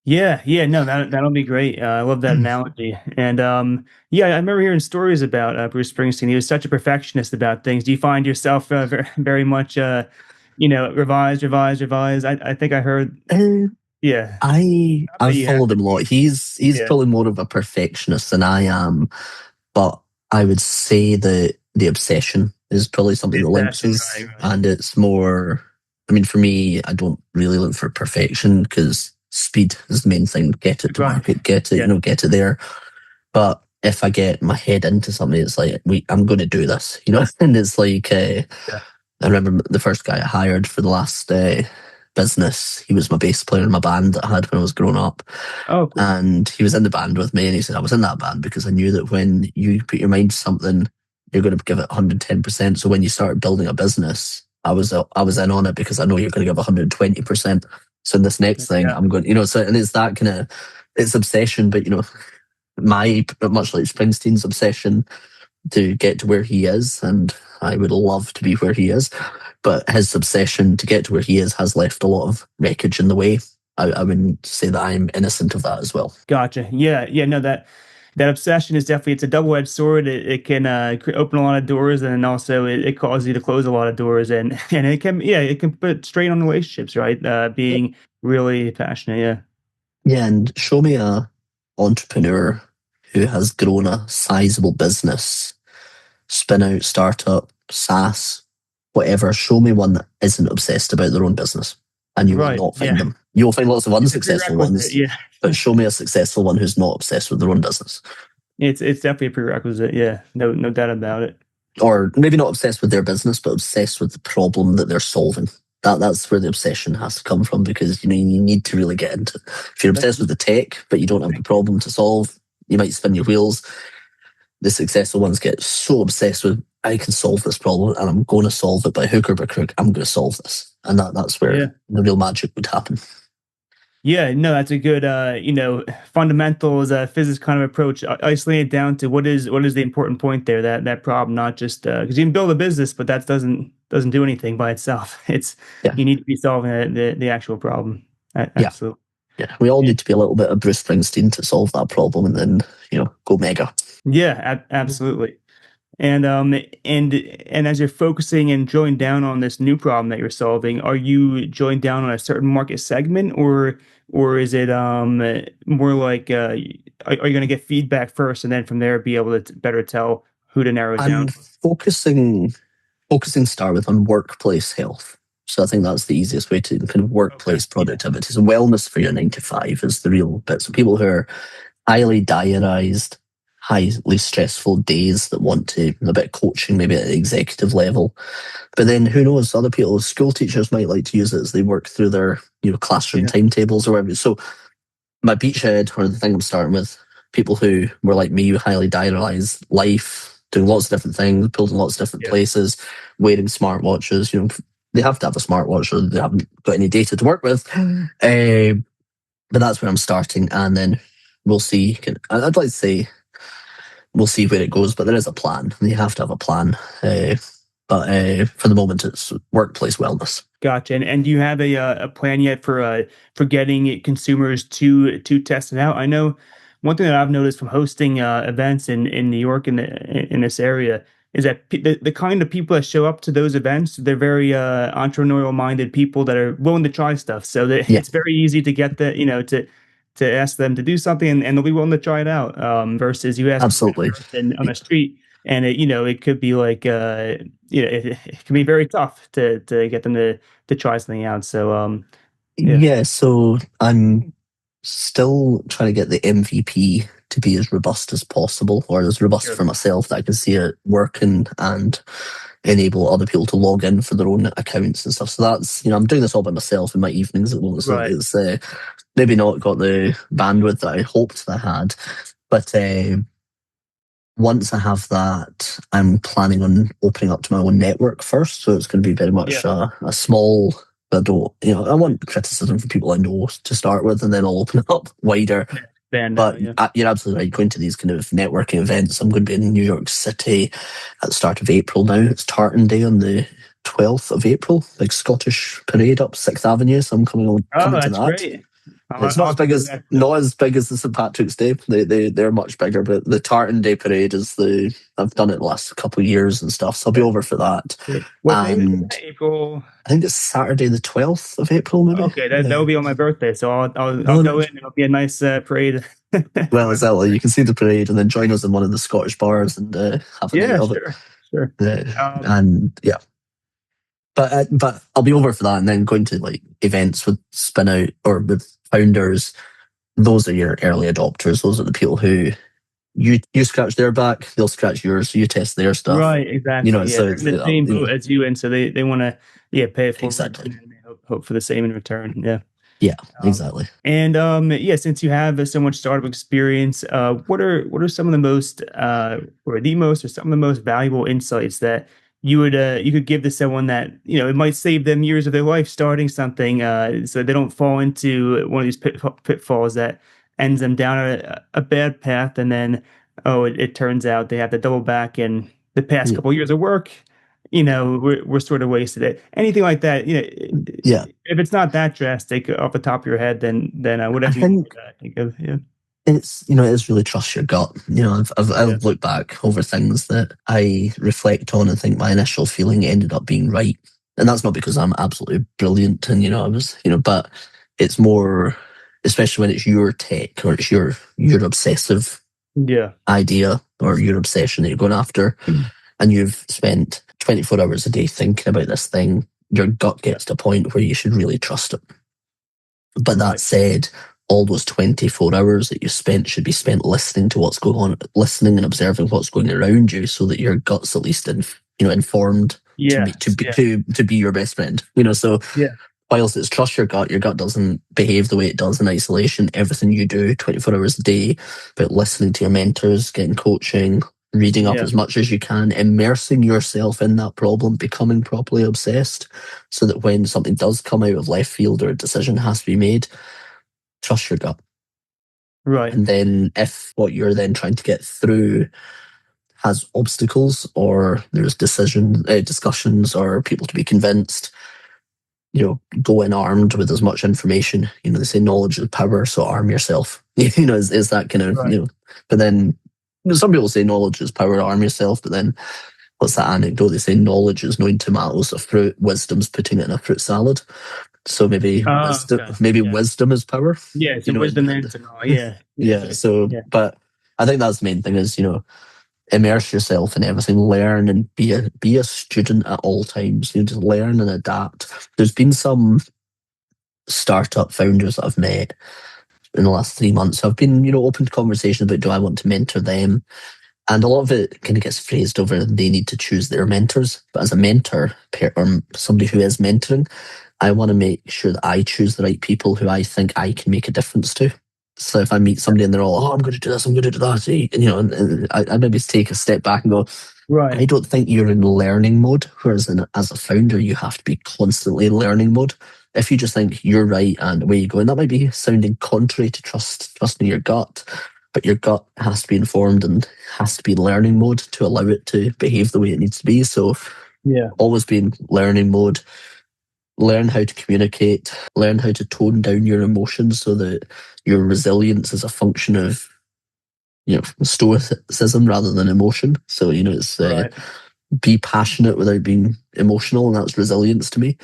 A: Yeah, yeah, no, that'll be great. I love that analogy. And yeah, I remember hearing stories about Bruce Springsteen. He was such a perfectionist about things. Do you find yourself very much, revise? I think I heard.
B: uh,
A: Yeah, not that
B: I've
A: you have
B: followed
A: to
B: him a lot.
A: be.
B: He's
A: Yeah,
B: probably more of a perfectionist than I am, but I would say that the obsession is probably something that
A: it's
B: links
A: passion,
B: us,
A: right, right,
B: and it's more. I mean, for me, I don't really look for perfection because speed is the main thing. Get it to
A: right.
B: market, get it,
A: Yeah,
B: get it there. But if I get my head into something, it's like I'm going to do this, and it's like
A: yeah.
B: I remember the first guy I hired for the last business. He was my bass player in my band that I had when I was growing up.
A: Oh, cool.
B: And he was in the band with me, and he said, "I was in that band because I knew that when you put your mind to something, you're going to give it 110%. So when you start building a business, I was in on it because I know you're going to give 120%. So in this next thing,
A: Yeah,
B: I'm going, so, and it's that kind of, it's obsession, but much like Springsteen's obsession to get to where he is, and I would love to be where he is, but his obsession to get to where he is has left a lot of wreckage in the way. I wouldn't say that I'm innocent of that as well.
A: gotcha. Yeah, yeah. No, that obsession is definitely, it's a double-edged sword. It can open a lot of doors, and also it causes you to close a lot of doors, and it can put strain on relationships, right? Being really passionate. Yeah.
B: Yeah, and show me a entrepreneur who has grown a sizable business, spin out, startup, SaaS, whatever. Show me one that isn't obsessed about their own business, and you will
A: Right.
B: not find
A: Yeah.
B: them. You will find lots of
A: It's a
B: unsuccessful
A: prerequisite.
B: ones,
A: Yeah.
B: but show me a successful one who's not obsessed with their own business.
A: It's definitely a prerequisite. Yeah. No doubt about it.
B: Or maybe not obsessed with their business, but obsessed with the problem that they're solving. That's where the obsession has to come from, because you need to really get into it. If you're
A: That's
B: obsessed with the tech but you don't have the problem to solve, you might spin your wheels. The successful ones get so obsessed with, I can solve this problem and I'm going to solve it by hook or by crook. I'm going to solve this, and that's where
A: yeah.
B: the real magic would happen.
A: Yeah, no, that's a good, fundamentals, physics kind of approach. Isolate it down to what is the important point there. That problem, not just because you can build a business, but that doesn't do anything by itself. It's
B: Yeah,
A: You need to be solving the actual problem.
B: yeah,
A: Absolutely.
B: yeah. We all
A: Yeah,
B: need to be a little bit of Bruce Springsteen to solve that problem, and then go mega.
A: yeah, absolutely. And and as you're focusing and drilling down on this new problem that you're solving, are you drilling down on a certain market segment, or is it more like are you going to get feedback first and then from there be able to better tell who to narrow it
B: I'm
A: down?
B: focusing start with on workplace health. So I think that's the easiest way to kind of
A: Okay.
B: workplace
A: Yeah.
B: productivity. So wellness for your 9 to 5 is the real bit. So people who are highly diarized, highly stressful days that want to a bit of coaching, maybe at the executive level. But then who knows? Other people, school teachers might like to use it as they work through their classroom
A: Yeah.
B: timetables or whatever. So my beachhead, or the thing I'm starting with, people who were like me, who highly diarised life, doing lots of different things, building lots of different
A: Yeah.
B: places, wearing smartwatches. They have to have a smartwatch or they haven't got any data to work with. But that's where I'm starting, and then we'll see. I'd like to say we'll see where it goes, but there is a plan. You have to have a plan. But for the moment, it's workplace wellness.
A: Gotcha. And do you have a plan yet for getting consumers to test it out? I know one thing that I've noticed from hosting events in New York in this area is that the kind of people that show up to those events, they're very entrepreneurial minded people that are willing to try stuff. So that
B: Yeah,
A: it's very easy to get to ask them to do something, and they'll be willing to try it out. Versus you ask a random
B: absolutely.
A: person on the street, and it could be like it can be very tough to get them to try something out. So yeah,
B: Yeah, so I'm still trying to get the MVP to be as robust as possible, or as robust
A: sure.
B: for myself that I can see it working and enable other people to log in for their own accounts and stuff. So that's, I'm doing this all by myself in my evenings at the moment. So
A: Right.
B: it's maybe not got the bandwidth that I hoped that I had. But once I have that, I'm planning on opening up to my own network first. So it's going to be very
A: Yeah.
B: much a small, I don't, I want criticism from people I know to start with, and then I'll open it up wider.
A: Band
B: But
A: now. Yeah.
B: you're absolutely right. Going to these kind of networking events, I'm going to be in New York City at the start of April now. It's Tartan Day on the 12th of April, big Scottish parade up 6th Avenue. So I'm
A: Oh,
B: coming to
A: that's
B: that.
A: great.
B: It's
A: I'll have to do that too.
B: not as big as the St Patrick's Day. They're much bigger, but the Tartan Day parade is I've done it the last couple of years and stuff, so I'll be
A: Yeah.
B: over for that.
A: Great. What day is
B: And
A: that? April.
B: I think it's Saturday the 12th of April, maybe.
A: Okay, that will be on my birthday, so I'll
B: Oh,
A: go
B: nice.
A: in. It'll be a nice parade for
B: Well,
A: my
B: exactly.
A: birthday.
B: You can see the parade and then join us in one of the Scottish bars and have a night
A: Yeah,
B: of it.
A: sure, sure.
B: Uh,
A: Um,
B: and yeah, but I'll be over for that, and then going to like events with spin out or with founders. Those are your early adopters. Those are the people who you scratch their back, they'll scratch yours. You test their stuff.
A: right, exactly. Yeah,
B: So
A: they're
B: it's
A: in the same boat as you, and so they want to pay it forward
B: exactly.
A: and they hope for the same in return. Yeah.
B: Yeah,
A: Um,
B: exactly.
A: and yeah, since you have so much startup experience, what are some of the most or the most or some of the most valuable insights that you could give to someone that it might save them years of their life starting something, so they don't fall into one of these pitfalls that ends them down a bad path, and then it turns out they have to double back, and the past
B: Yeah.
A: couple of years of work we're sort of wasted it. Anything like that,
B: Yeah.
A: if it's not that drastic off the top of your head, then
B: I
A: whatever you
B: think
A: think of, yeah,
B: it's it is really trust your gut.
A: yeah,
B: I've looked back over things that I reflect on and think my initial feeling ended up being right, and that's not because I'm absolutely brilliant and I was but it's more, especially when it's your tech or it's your obsessive
A: yeah,
B: idea or your obsession that you're going after, and you've spent 24 hours a day thinking about this thing. Your gut
A: yeah,
B: gets to a point where you should really trust it. But that
A: right,
B: said, all those 24 hours that you spent should be spent listening to what's going on, listening and observing what's going around you, so that your gut's at least informed to be
A: yes, yeah,
B: to be your best friend. So
A: yeah,
B: whilst it's trust your gut doesn't behave the way it does in isolation. Everything you do 24 hours a day, but listening to your mentors, getting coaching, reading up
A: yeah,
B: as much as you can, immersing yourself in that problem, becoming properly obsessed, so that when something does come out of left field or a decision has to be made, trust your gut.
A: right,
B: And then if what you're then trying to get through has obstacles, or there's discussions or people to be convinced, go in armed with as much information. They say knowledge is power, so arm yourself. Is that kind of,
A: right,
B: but then some people say knowledge is power, arm yourself, but then what's that anecdote? They say knowledge is knowing tomatoes are fruit, wisdom's putting it in a fruit salad. So
A: okay,
B: maybe
A: yeah,
B: wisdom is power,
A: yeah, some wisdom there to know, yeah, yeah,
B: yeah. So,
A: yeah,
B: but I think that's the main thing is, immerse yourself in everything, learn and be a student at all times. Just learn and adapt. There's been some startup founders that I've met in the last 3 months. I've been, open to conversation about, do I want to mentor them? And a lot of it kind of gets phrased over, they need to choose their mentors. But as a mentor or somebody who is mentoring, I want to make sure that I choose the right people who I think I can make a difference to. So if I meet somebody and they're all, I'm going to do this, I'm going to do that, and I maybe take a step back and go, I don't think you're in learning mode. Whereas as a founder, you have to be constantly in learning mode. If you just think you're right and away you go, and that might be sounding contrary to trusting your gut, but your gut has to be informed and has to be in learning mode to allow it to behave the way it needs to be. So always be in learning mode. Learn how to communicate, learn how to tone down your emotions so that your resilience is a function of, stoicism rather than emotion. So, it's be passionate without being emotional, and that's resilience to me.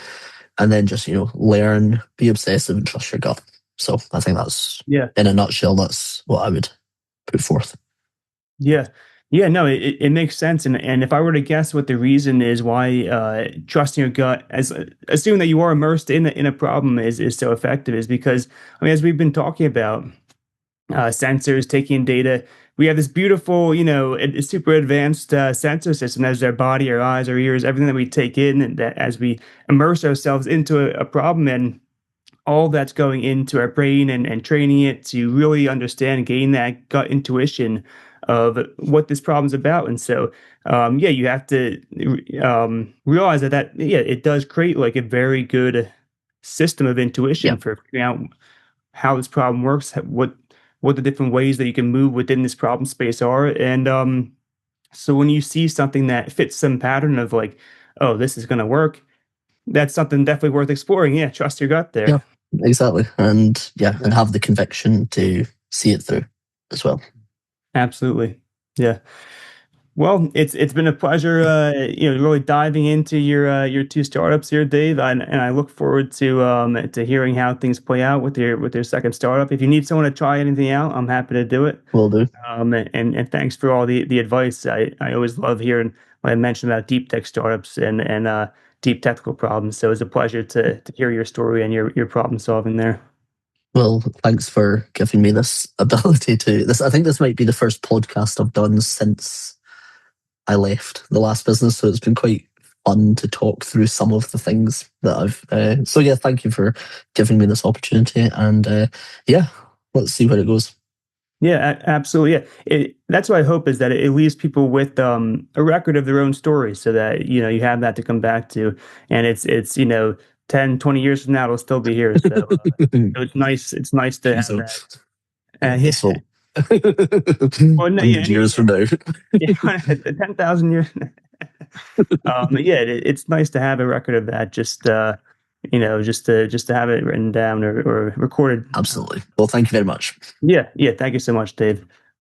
B: And then just, learn, be obsessive, and trust your gut. So I think that's, in a nutshell, that's what I would put forth.
A: Yeah. Yeah, no, it makes sense. And if I were to guess what the reason is why trusting your gut, as assuming that you are immersed in a problem, is so effective, is because, I mean, as we've been talking about, sensors taking in data, we have this beautiful, super advanced sensor system. As our body, our eyes, our ears, everything that we take in, and that as we immerse ourselves into a problem, and all that's going into our brain, and training it to really understand and gain that gut intuition of what this problem's about. And so, you have to realize that, it does create like a very good system of intuition for figuring out how this problem works, what the different ways that you can move within this problem space are. And so when you see something that fits some pattern of like, oh, this is going to work, that's something definitely worth exploring. Yeah, trust your gut there.
B: Yeah, exactly. And and have the conviction to see it through as well.
A: Absolutely. Yeah. Well, it's been a pleasure, really diving into your two startups here, Dave, and I look forward to hearing how things play out with your second startup. If you need someone to try anything out, I'm happy to do it.
B: Will do.
A: And thanks for all the advice. I always love hearing when I mentioned about deep tech startups and deep technical problems. So it's a pleasure to hear your story and your problem solving there.
B: Well, thanks for giving me this ability to this. I think this might be the first podcast I've done since I left the last business, so it's been quite fun to talk through some of the things that I've. So yeah, thank you for giving me this opportunity, and let's see where it goes.
A: Yeah, absolutely. Yeah, that's what I hope, is that it leaves people with a record of their own story, so that you have that to come back to, and it's 10, 20 years from now it'll still be here. So it's nice. It's nice to have
B: So,
A: that. Yeah.
B: so
A: Well, no,
B: 100 years from now.
A: yeah, 10,000 years. It's nice to have a record of that. Just to have it written down or recorded.
B: Absolutely. Well, thank you very much.
A: Yeah. Thank you so much, Dave.